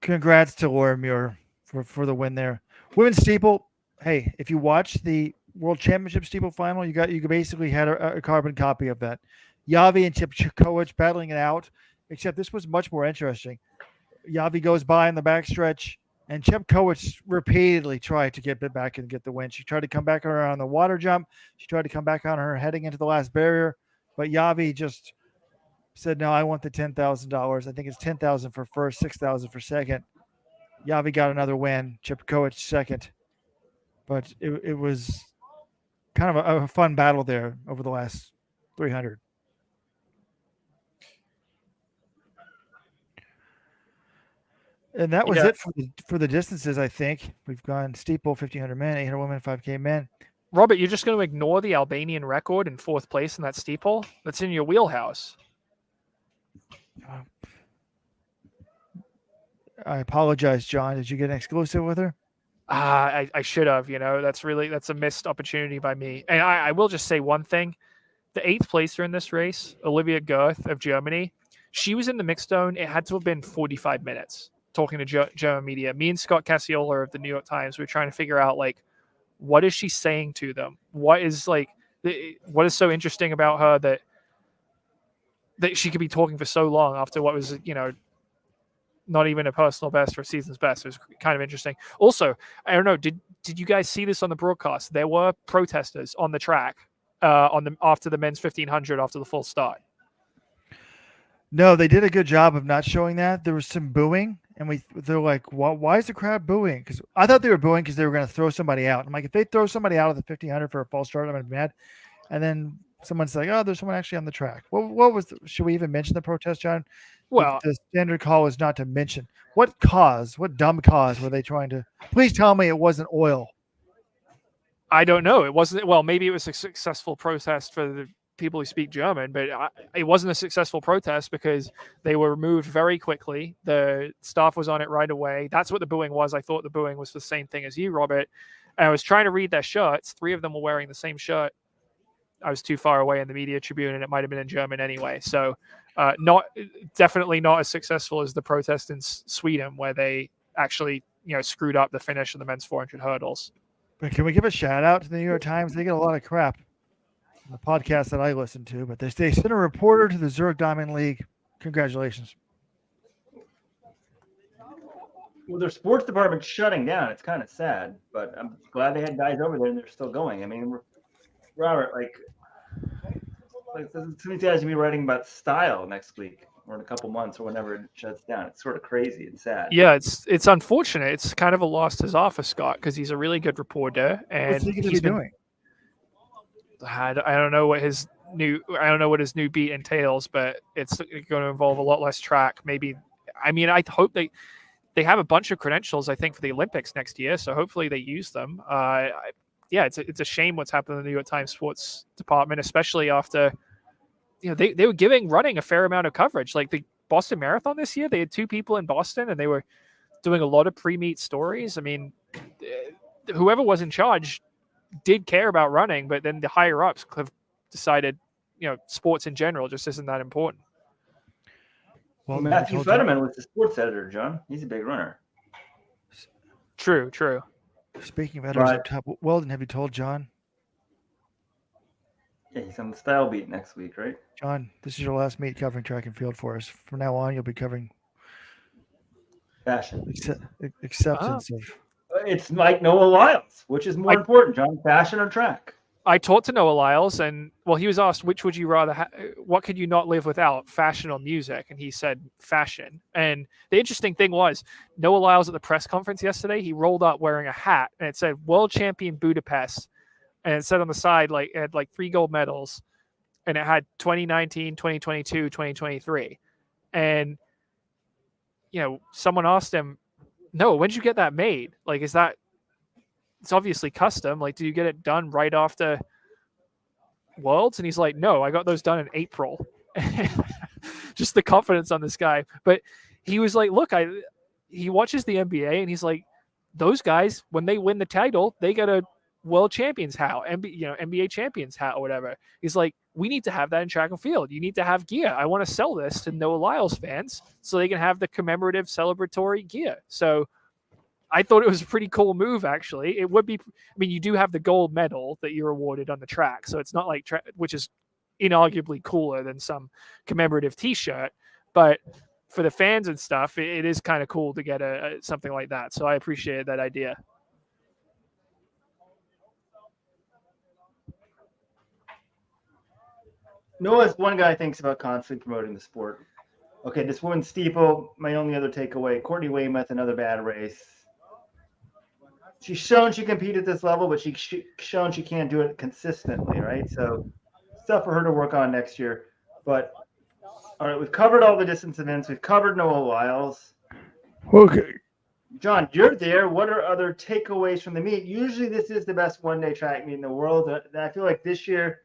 congrats to Laura Muir for the win there. Women's steeple, hey, if you watch the World Championship steeple final, you basically had a carbon copy of that. Yavi and Chipchikowicz battling it out, except this was much more interesting. Yavi goes by in the backstretch, and Chipchikowicz repeatedly tried to get it back and get the win. She tried to come back on her on the water jump. She tried to come back on her heading into the last barrier, but Yavi just said, no, I want the $10,000. I think it's $10,000 for first, $6,000 for second. Yavi got another win. Chipchikowicz second. But it was kind of a fun battle there over the last 300. And that was it for the distances, I think. We've gone steeple, 1,500 men, 800 women, 5K men. Robert, you're just going to ignore the Albanian record in 4th place in that steeple? That's in your wheelhouse. I apologize, John. Did you get an exclusive with her? I should have, that's a missed opportunity by me. And I will just say one thing. The 8th placer in this race, Olivia Goeth of Germany, she was in the mixed zone. It had to have been 45 minutes talking to German media. Me and Scott Cassiola of the New York Times, we were trying to figure out, like, what is she saying to them? What is so interesting about her that she could be talking for so long after what was, not even a personal best or a season's best. It was kind of interesting. Also, I don't know, did you guys see this on the broadcast? There were protesters on the track after the men's 1500 after the full start. No, they did a good job of not showing that. There was some booing, and they're like, why is the crowd booing? Because I thought they were booing because they were going to throw somebody out. I'm like, if they throw somebody out of the 1500 for a false start, I'm going to be mad. And then someone's like, oh, there's someone actually on the track. What was should we even mention the protest, John? Well, the standard call is not to mention. What dumb cause were they trying to? Please tell me it wasn't oil. I don't know. It wasn't. Well, maybe it was a successful protest for the people who speak German, but it wasn't a successful protest because they were removed very quickly. The staff was on it right away. That's what the booing was. I thought the booing was the same thing as you, Robert. And I was trying to read their shirts. 3 of them were wearing the same shirt. I was too far away in the media tribune, and it might have been in German anyway. So definitely not as successful as the protest in Sweden, where they actually screwed up the finish of the men's 400 hurdles. But can we give a shout out to the New York Times? They get a lot of crap on the podcast that I listen to, but they sent a reporter to the Zurich Diamond League. Congratulations. Well, their sports department's shutting down. It's kind of sad, but I'm glad they had guys over there and they're still going. I mean, Robert, like some of these guys will be writing about style next week or in a couple months or whenever it shuts down. It's sort of crazy and sad. Yeah, it's unfortunate. It's kind of a loss to Zaffa Scott because he's a really good reporter. And what's he going to be doing? I don't know what his new beat entails, but it's going to involve a lot less track. Maybe. I mean, I hope they have a bunch of credentials, I think, for the Olympics next year. So hopefully they use them. Yeah, it's a shame what's happened in the New York Times sports department, especially after, they were giving running a fair amount of coverage. Like the Boston Marathon this year, they had 2 people in Boston and they were doing a lot of pre-meet stories. I mean, whoever was in charge did care about running, but then the higher ups have decided, sports in general just isn't that important. Well, Matthew Fetterman was the sports editor, John. He's a big runner. True. Speaking of editors up top, Weldon, have you told John? Yeah, he's on the style beat next week, right? John, this is your last meet covering track and field for us. From now on, you'll be covering fashion. Acceptance of. It's like Noah Lyles, which is more important, John, fashion or track? I talked to Noah Lyles, and he was asked, which would you rather what could you not live without, fashion or music? And he said fashion. And the interesting thing was, Noah Lyles at the press conference yesterday, he rolled up wearing a hat, and it said World Champion Budapest, and it said on the side, it had 3 gold medals, and it had 2019, 2022, 2023. And, someone asked him, no, when did you get that made? It's obviously custom. Do you get it done right after Worlds? And he's like, no, I got those done in April. Just the confidence on this guy. But he was like, look, he watches the NBA and he's like, those guys, when they win the title, they get a world champions hat, NBA champions hat or whatever. He's like, we need to have that in track and field. You need to have gear. I want to sell this to Noah Lyles fans so they can have the commemorative celebratory gear. So I thought it was a pretty cool move, actually. It would be, you do have the gold medal that you're awarded on the track. So it's not like, which is inarguably cooler than some commemorative t-shirt, but for the fans and stuff, it is kind of cool to get something like that. So I appreciate that idea. Noah's one guy thinks about constantly promoting the sport. Okay, this woman's steeple, my only other takeaway, Courtney Weymouth, another bad race. She's shown she can compete at this level, but she's shown she can't do it consistently, right? So stuff for her to work on next year. But all right, we've covered all the distance events. We've covered Noah Lyles. Okay. John, you're there. What are other takeaways from the meet? Usually this is the best one-day track meet in the world. I feel like this year,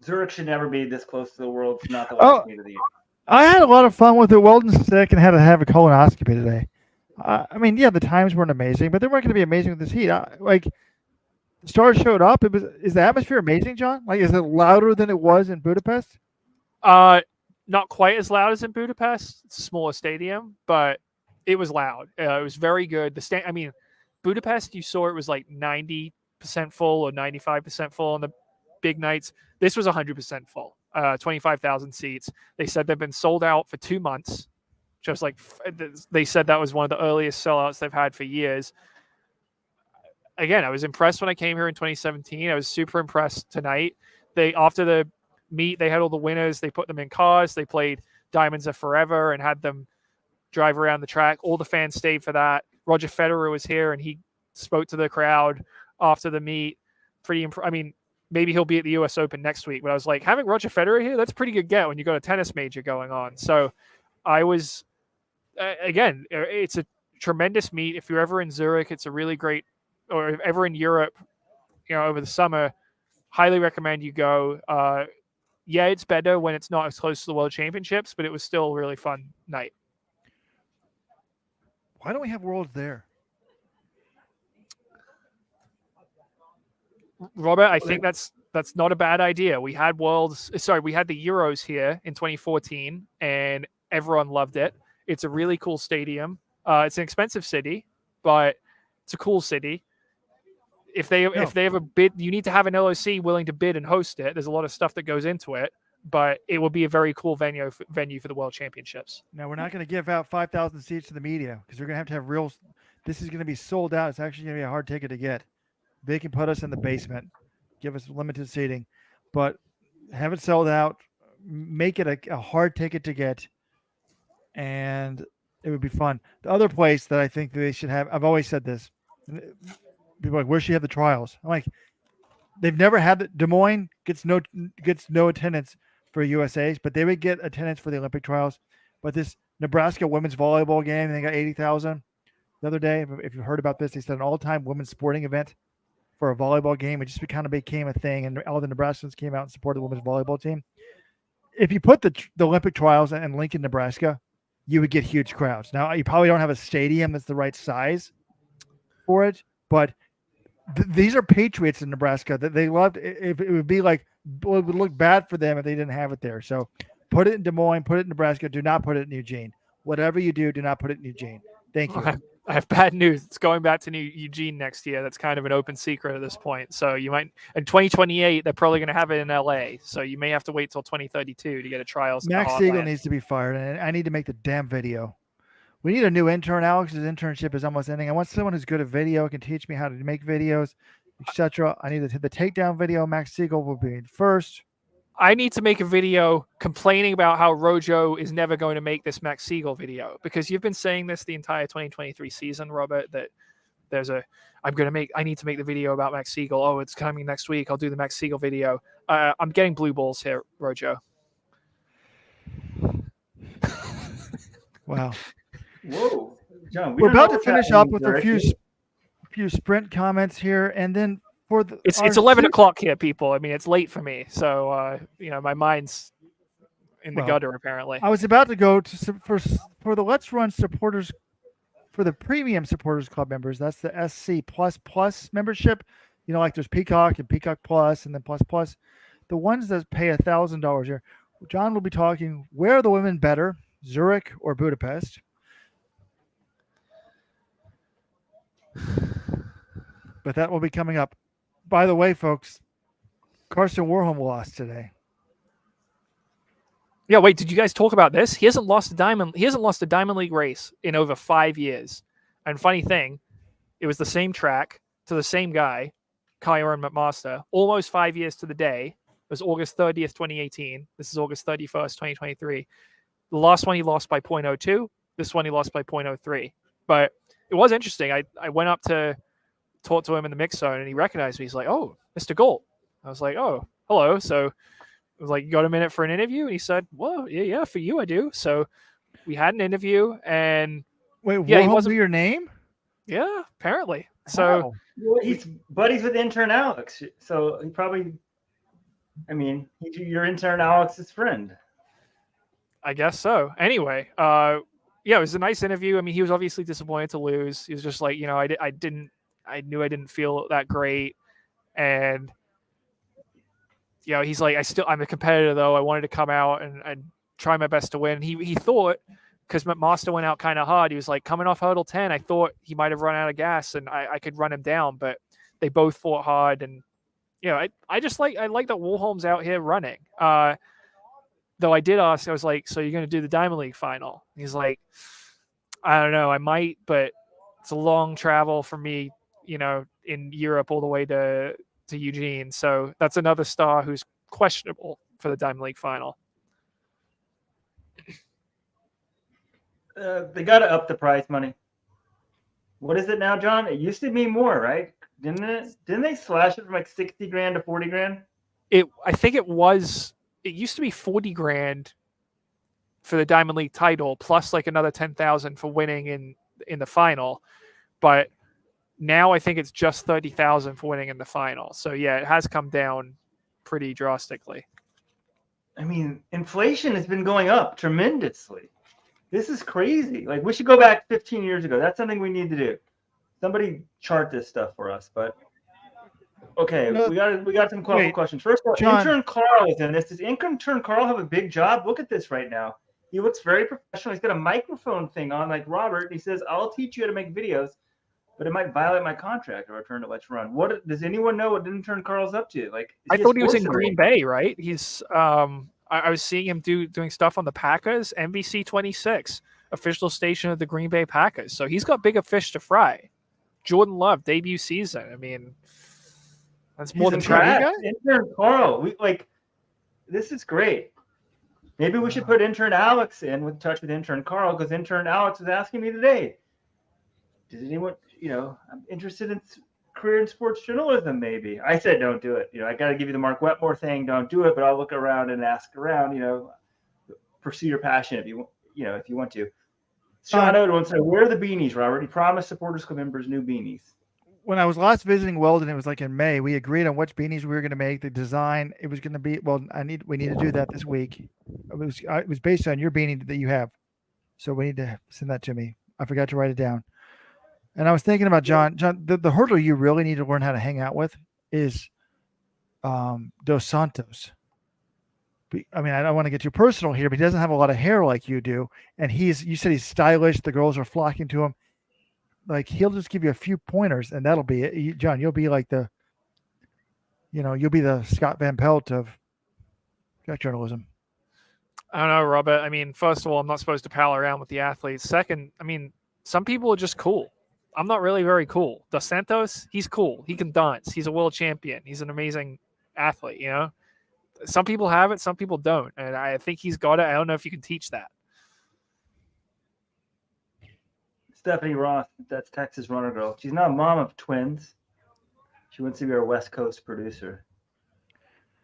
Zurich should never be this close to the world. It's not the last meet of the year. I had a lot of fun with it. Weldon's sick and had to have a colonoscopy today. The times weren't amazing, but they weren't going to be amazing with this heat. The stars showed up. Is the atmosphere amazing, John? Is it louder than it was in Budapest? Not quite as loud as in Budapest. It's a smaller stadium, but it was loud. It was very good. Budapest, you saw it was 90% full or 95% full on the big nights. This was 100% full. 25,000 seats. They said they've been sold out for 2 months, just like they said that was one of the earliest sellouts they've had for years. Again, I was impressed when I came here in 2017. I was super impressed tonight. After the meet, they had all the winners. They put them in cars. They played Diamonds Are Forever and had them drive around the track. All the fans stayed for that. Roger Federer was here and he spoke to the crowd after the meet. I mean, maybe he'll be at the US Open next week, but I was like, having Roger Federer here, that's a pretty good get when you got a tennis major going on. So I was, again, it's a tremendous meet. If you're ever in Zurich, it's a really great, or if ever in Europe, over the summer, highly recommend you go. Yeah, it's better when it's not as close to the World Championships, but it was still a really fun night. Why don't we have Worlds there? Robert, I think that's not a bad idea. We had the Euros here in 2014, and everyone loved it. It's a really cool stadium. It's an expensive city, but it's a cool city. If they have a bid, you need to have an LOC willing to bid and host it. There's a lot of stuff that goes into it, but it will be a very cool venue for the World Championships. Now, we're not going to give out 5,000 seats to the media because we're going to have real. This is going to be sold out. It's actually going to be a hard ticket to get. They can put us in the basement, give us limited seating, but have it sold out. Make it a hard ticket to get, and it would be fun. The other place that I think they should have, I've always said this. People are like, where should you have the trials? I'm like, they've never had Des Moines gets no attendance for USA's, but they would get attendance for the Olympic trials. But this Nebraska women's volleyball game, they got 80,000 the other day. If you heard about this, they said an all-time women's sporting event for a volleyball game. It just kind of became a thing, and all the Nebraskans came out and supported the women's volleyball team. If you put the Olympic trials in Lincoln, Nebraska, you would get huge crowds. Now, you probably don't have a stadium that's the right size for it, but these are patriots in Nebraska that they loved. It would be like, it would look bad for them if they didn't have it there. So put it in Des Moines, put it in Nebraska. Do not put it in Eugene. Whatever you do not put it in Eugene. Thank you. I have bad news. It's going back to Eugene next year. That's kind of an open secret at this point. So you might, in 2028, they're probably going to have it in LA. So you may have to wait till 2032 to get a trials. Max Siegel needs to be fired, and I need to make the damn video. We need a new intern. Alex's internship is almost ending. I want someone who's good at video, can teach me how to make videos, etc. I need to hit the takedown video. Max Siegel will be first. I need to make a video complaining about how Rojo is never going to make this Max Siegel video, because you've been saying this the entire 2023 season, Robert, that I need to make the video about Max Siegel. Oh, it's coming next week. I'll do the Max Siegel video. I'm getting blue balls here, Rojo. Wow. Whoa, John, we're about to finish up with a few sprint comments here, and then for the it's 11 o'clock here, people. I mean, it's late for me, so my mind's in the gutter apparently. I was about to go to for the Let's Run supporters, for the premium supporters club members. That's the SC plus membership. Like there's Peacock and Peacock Plus, and then Plus. The ones that pay $1,000 here. John will be talking. Where are the women better, Zurich or Budapest? But that will be coming up. By the way, folks, Karsten Warholm lost today. Yeah, wait, did you guys talk about this? He hasn't lost a Diamond League race in over 5 years. And funny thing, it was the same track to the same guy, Kyron McMaster, almost 5 years to the day. It was August 30th, 2018. This is August 31st, 2023. The last one he lost by 0.02. This one he lost by 0.03. But it was interesting. I went up to talk to him in the mix zone, and he recognized me. He's like, "Oh, Mr. Gold." I was like, "Oh, hello." So I was like, "You got a minute for an interview?" And he said, "Well, yeah, for you I do." So we had an interview, and Warholm wasn't your name? Yeah, apparently. So he's buddies with intern Alex. So he probably, he's your intern Alex's friend. I guess so. Anyway, it was a nice interview. I mean, he was obviously disappointed to lose. He was just like, I knew I didn't feel that great. And, he's like, I'm a competitor though. I wanted to come out and try my best to win. He thought, because McMaster went out kind of hard, he was like, coming off hurdle 10, I thought he might have run out of gas and I could run him down, but they both fought hard. And, I like that Warholm's out here running. though I did ask, I was like, so you're going to do the Diamond League final? He's like, I don't know, I might, but it's a long travel for me, in Europe all the way to Eugene. So that's another star who's questionable for the Diamond League final. They got to up the prize money. What is it now, John? It used to be more, right? Didn't it? Didn't they slash it from like 60 grand to 40 grand? I think it used to be 40 grand for the Diamond League title, plus like another 10,000 for winning in the final. But now I think it's just 30,000 for winning in the final. So yeah, it has come down pretty drastically. I mean, inflation has been going up tremendously. This is crazy. Like, we should go back 15 years ago. That's something we need to do. Somebody chart this stuff for us. But okay, we got some questions. First of all, John, intern Carl is in this. Does intern Carl have a big job? Look at this right now. He looks very professional. He's got a microphone thing on, like Robert. And he says, "I'll teach you how to make videos, but it might violate my contract or I turn to let you run." What does anyone know what intern Carl's up to? Like, I thought he was in Green Bay, right? He's I was seeing him doing stuff on the Packers, NBC 26, official station of the Green Bay Packers. So he's got bigger fish to fry. Jordan Love, debut season. I mean, that's more than intern Carl. This is great. Maybe we should put intern Alex in touch with intern Carl, because intern Alex was asking me today, does anyone, I'm interested in career in sports journalism, maybe. I said, don't do it. I got to give you the Mark Wetmore thing. Don't do it, but I'll look around and ask around, pursue your passion if you want to. Sean Oda wants to say, where are the beanies, Robert? He promised Supporters Club members new beanies. When I was last visiting Weldon, it was like in May. We agreed on which beanies we were going to make, the design. It was going to be, we need to do that this week. It was based on your beanie that you have. So we need to send that to me. I forgot to write it down. And I was thinking about John, the hurdle you really need to learn how to hang out with is Dos Santos. I mean, I don't want to get too personal here, but he doesn't have a lot of hair like you do. And you said he's stylish. The girls are flocking to him. Like, he'll just give you a few pointers and that'll be it. John, you'll be like you'll be the Scott Van Pelt of track journalism. I don't know, Robert. I mean, first of all, I'm not supposed to pal around with the athletes. Second, I mean, some people are just cool. I'm not really very cool. Dos Santos, he's cool. He can dance. He's a world champion. He's an amazing athlete, Some people have it, some people don't. And I think he's got it. I don't know if you can teach that. Stephanie Ross, that's Texas Runner Girl. She's not a mom of twins. She wants to be our West Coast producer.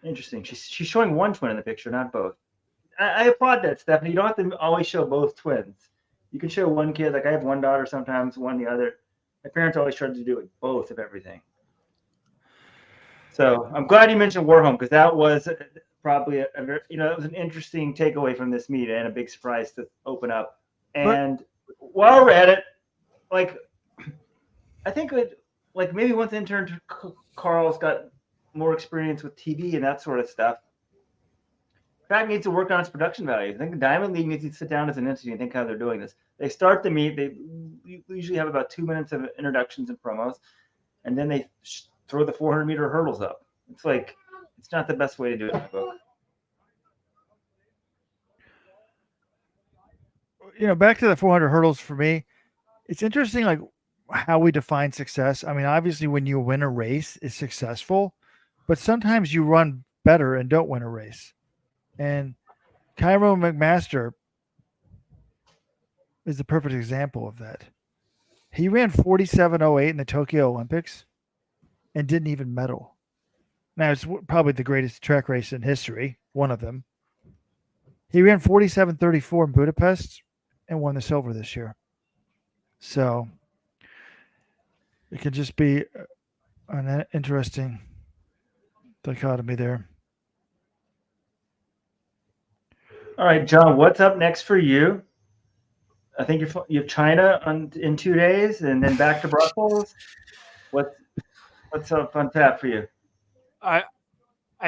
Interesting. She's showing one twin in the picture, not both. I applaud that, Stephanie. You don't have to always show both twins. You can show one kid. Like, I have one daughter sometimes, one the other. My parents always tried to do it both of everything. So I'm glad you mentioned Warholm, because that was probably it was an interesting takeaway from this meet and a big surprise to open up. And while we're at it, I think maybe once intern Carl's got more experience with TV and that sort of stuff, Track needs to work on its production value. I think the Diamond League needs to sit down as an entity and think how they're doing this. They start the meet. They usually have about 2 minutes of introductions and promos, and then they throw the 400-meter hurdles up. It's not the best way to do it in my book. Back to the 400 hurdles for me, it's interesting, how we define success. I mean, obviously, when you win a race, it's successful, but sometimes you run better and don't win a race. And Cairo McMaster is the perfect example of that. He ran 47.08 in the Tokyo Olympics and didn't even medal. Now, it's probably the greatest track race in history, one of them. He ran 47.34 in Budapest and won the silver this year. So it could just be an interesting dichotomy there. All right, John, what's up next for you? I think you have China in 2 days, and then back to Brussels. What's up on tap for you? I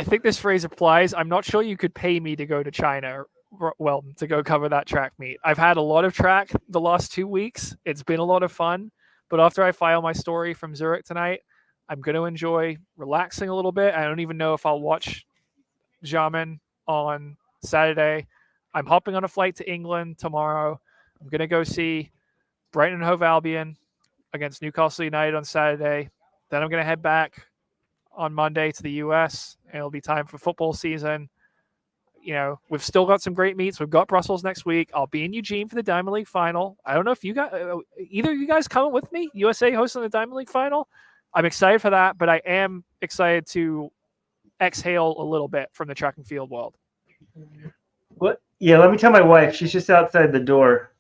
think this phrase applies. I'm not sure you could pay me to go to China, to go cover that track meet. I've had a lot of track the last 2 weeks. It's been a lot of fun. But after I file my story from Zurich tonight, I'm going to enjoy relaxing a little bit. I don't even know if I'll watch Xiamen on Saturday. I'm hopping on a flight to England tomorrow. I'm going to go see Brighton and Hove Albion against Newcastle United on Saturday. Then I'm going to head back on Monday to the US, and it'll be time for football season. We've still got some great meets. We've got Brussels next week. I'll be in Eugene for the Diamond League final. I don't know if you got either of you guys coming with me. USA hosting the Diamond League final. I'm excited for that, but I am excited to exhale a little bit from the track and field world. What? Yeah, let me tell my wife. She's just outside the door.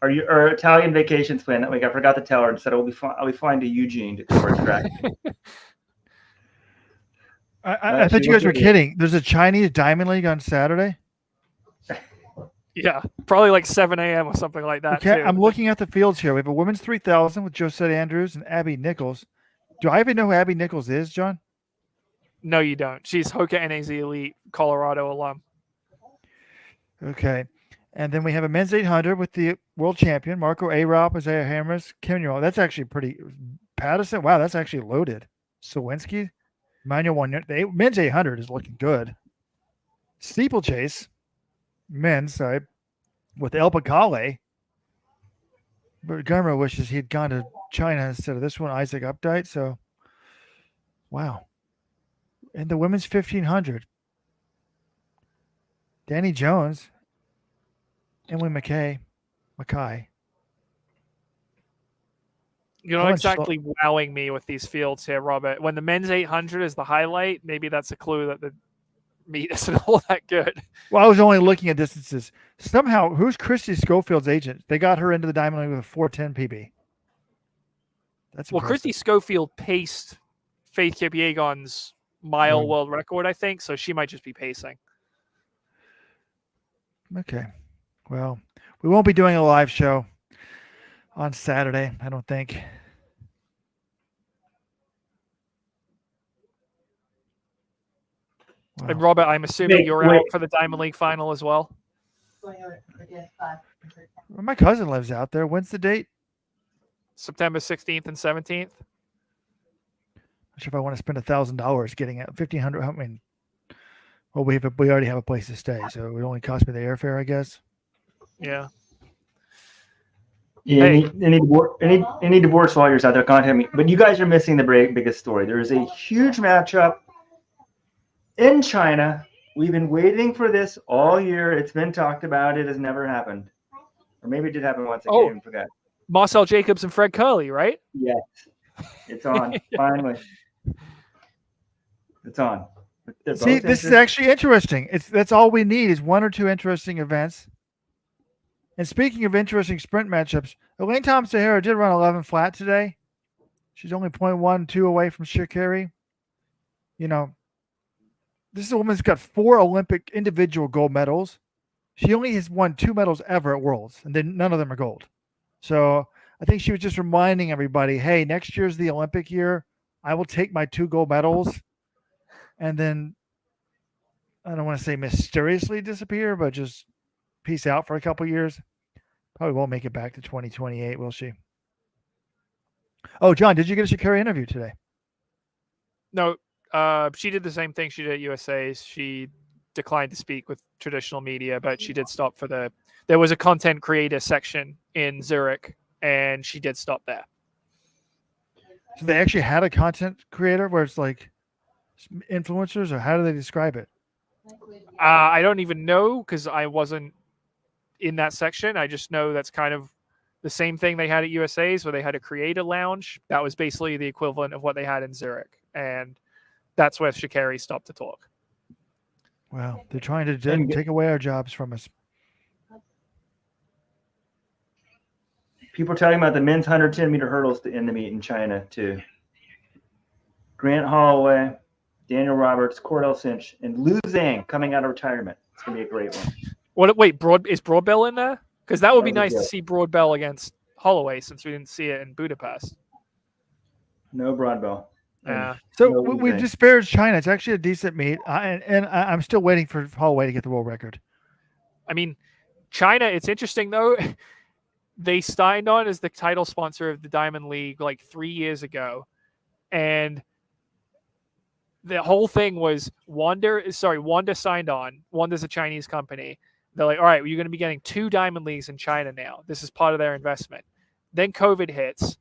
Are Italian vacations planned that week? I forgot to tell her and said I'll be flying to Eugene to cover a track. I thought you guys were kidding. There's a Chinese Diamond League on Saturday. Yeah, probably like 7 a.m. or something like that. Okay, too. I'm looking at the fields here. We have a women's 3,000 with Josette Andrews and Abby Nichols. Do I even know who Abby Nichols is, John? No, you don't. She's Hoka NAZ Elite Colorado alum. Okay. And then we have a men's 800 with the world champion, Marco Arop, Isaiah Hammers, Kim. That's actually pretty. Patterson. Wow, that's actually loaded. Sawinski, Manuel one. The men's 800 is looking good. Steeplechase, men's side, with El Pacale. But Gummer wishes he'd gone to China instead of this one, Isaac Updike. So, wow. And the women's 1500. Danny Jones, Emily Mackay. You're not exactly wowing me with these fields here, Robert. When the men's 800 is the highlight, maybe that's a clue that the meet isn't all that good. Well, I was only looking at distances. Somehow, who's Christy Schofield's agent? They got her into the Diamond League with a 4:10 PB. That's well, impressive. Christy Schofield paced Faith Kipyegon's mile world record, I think, so she might just be pacing. Okay. Well, we won't be doing a live show on Saturday, I don't think. Wow. And Robert, I'm assuming you're out for the Diamond League final as well. Well, my cousin lives out there. When's the date? September 16th and 17th. Not sure if I want to spend $1,000 getting at 1,500. I mean, well, we already have a place to stay, so it would only cost me the airfare, I guess. Yeah. Yeah, any divorce lawyers out there, contact me. But you guys are missing the biggest story. There is a huge matchup in China. We've been waiting for this all year. It's been talked about. It has never happened. Or maybe it did happen once. I can't even forget. Marcel Jacobs and Fred Curley, right? Yes. It's on. Finally. It's on. See, this is actually interesting. That's all we need is one or two interesting events. And speaking of interesting sprint matchups, Elaine Thompson-Sahara did run 11 flat today. She's only 0.12 away from Sha'Carri. This is a woman who's got 4 Olympic individual gold medals. She only has won 2 medals ever at Worlds, and then none of them are gold. So I think she was just reminding everybody, hey, next year's the Olympic year. I will take my 2 gold medals and then, I don't want to say mysteriously disappear, but just peace out for a couple years. Probably won't make it back to 2028, will she? Oh, John, did you get a Sha'Carri interview today? No, she did the same thing she did at USA. She declined to speak with traditional media, but she did stop there was a content creator section in Zurich, and she did stop there. So they actually had a content creator where it's like influencers, or how do they describe it? I don't even know because I wasn't in that section. I just know that's kind of the same thing they had at USA's, where they had a creator lounge. That was basically the equivalent of what they had in Zurich, and that's where Sha'Carri stopped to talk. Wow, they're trying to take away our jobs from us. People are talking about the men's 110-meter hurdles to end the meet in China, too. Grant Holloway, Daniel Roberts, Cordell Cinch, and Liu Zhang coming out of retirement. It's going to be a great one. Wait, is Broadbell in there? Because that would be nice to see Broadbell against Holloway, since we didn't see it in Budapest. No Broadbell. Yeah. So we've disparaged China. It's actually a decent meet, and I'm still waiting for Holloway to get the world record. I mean, China, it's interesting, though. They signed on as the title sponsor of the Diamond League like 3 years ago, and the whole thing was Wanda signed on. Wanda's a Chinese company. They're like, all right, well, you're going to be getting 2 Diamond Leagues in China now. This is part of their investment. Then COVID hits,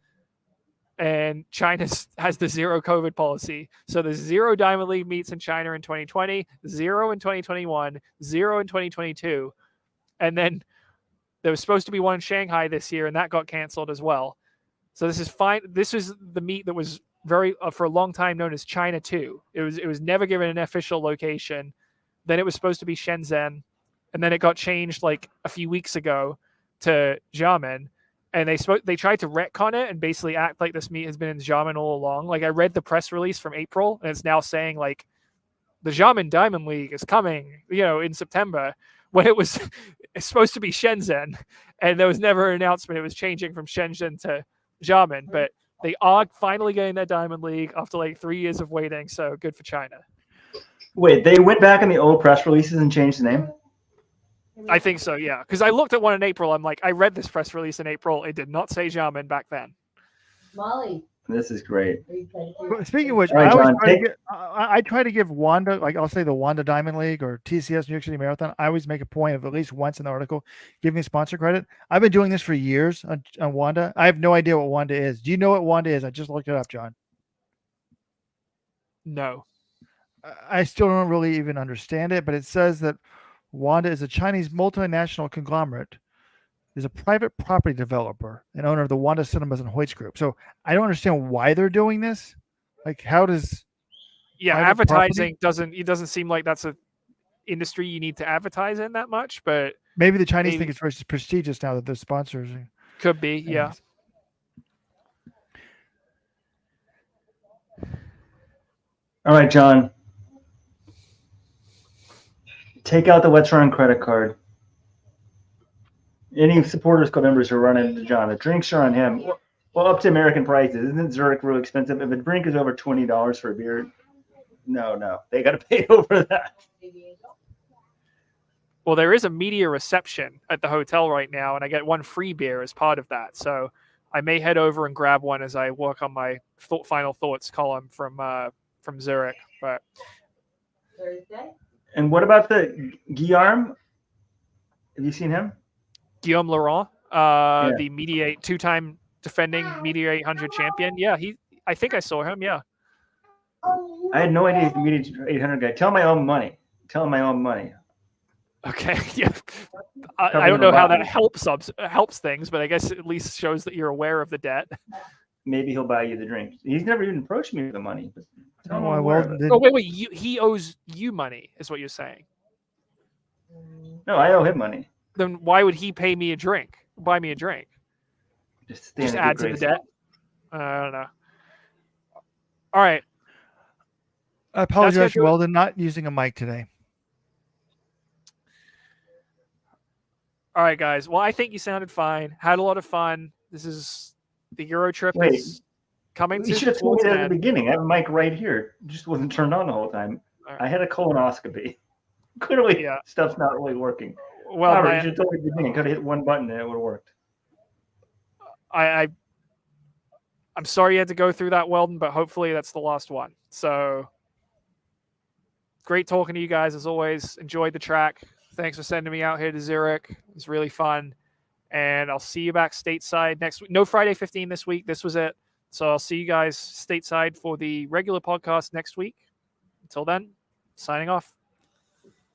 and China has the zero COVID policy. So there's 0 Diamond League meets in China in 2020, 0 in 2021, 0 in 2022. And then there was supposed to be one in Shanghai this year, and that got canceled as well. So this is fine. This is the meet that was very for a long time known as China 2. It was never given an official location. Then it was supposed to be Shenzhen, and then it got changed like a few weeks ago to Xiamen. And they tried to retcon it and basically act like this meet has been in Xiamen all along. Like I read the press release from April, and it's now saying like the Xiamen Diamond League is coming, in September, when it's supposed to be Shenzhen, and there was never an announcement. It was changing from Shenzhen to Xiamen, but they are finally getting their Diamond League after like 3 years of waiting. So good for China. Wait, they went back in the old press releases and changed the name? I think so, yeah. Because I looked at one in April. I'm like, I read this press release in April. It did not say Xiamen back then. Molly. This is great. Speaking of which, All right, John, I try to give Wanda, like I'll say the Wanda Diamond League or TCS New York City Marathon. I always make a point of at least once in the article giving sponsor credit. I've been doing this for years on Wanda. I have no idea what Wanda is. Do you know what Wanda is? I just looked it up, John. No. I still don't really even understand it, but it says that Wanda is a Chinese multinational conglomerate, is a private property developer and owner of the Wanda Cinemas and Hoyts Group. So I don't understand why they're doing this. Like, how does? Yeah, advertising doesn't seem like that's a industry you need to advertise in that much, but maybe the Chinese think it's very prestigious now that they're sponsors. Could be, yeah. All right, John. Take out the Let's Run credit card. Any supporters club members who run into John, the drinks are on him. Well, up to American prices. Isn't Zurich really expensive? If a drink is over $20 for a beer, no. They got to pay over that. Well, there is a media reception at the hotel right now, and I get one free beer as part of that. So I may head over and grab one as I work on my final thoughts column from Zurich. But Thursday. And what about the Guillaume? Have you seen him? Guillaume Laurent, the 2-time defending Media 800 champion. Yeah, I think I saw him. Yeah. I had no idea he's the Media 800 guy. Tell him my own money. Okay. Yeah. I don't know how that helps things, but I guess it at least shows that you're aware of the debt. Maybe he'll buy you the drink. He's never even approached me for the money. Wait. He owes you money, is what you're saying. No, I owe him money. Then why would he buy me a drink? Just add to the debt? I don't know. All right. I apologize, Weldon, not using a mic today. All right, guys. Well, I think you sounded fine. Had a lot of fun. This is the Euro trip is coming to. You should have told me that at the beginning. I have a mic right here. It just wasn't turned on the whole time. Right. I had a colonoscopy. Clearly, stuff's not really working. Well, Robert, you should have told me at the beginning. Could have hit one button and it would have worked. I'm sorry you had to go through that, Weldon, but hopefully that's the last one. So great talking to you guys as always. Enjoyed the track. Thanks for sending me out here to Zurich. It was really fun. And I'll see you back stateside next week. No Friday 15 this week. This was it. So I'll see you guys stateside for the regular podcast next week. Until then, signing off.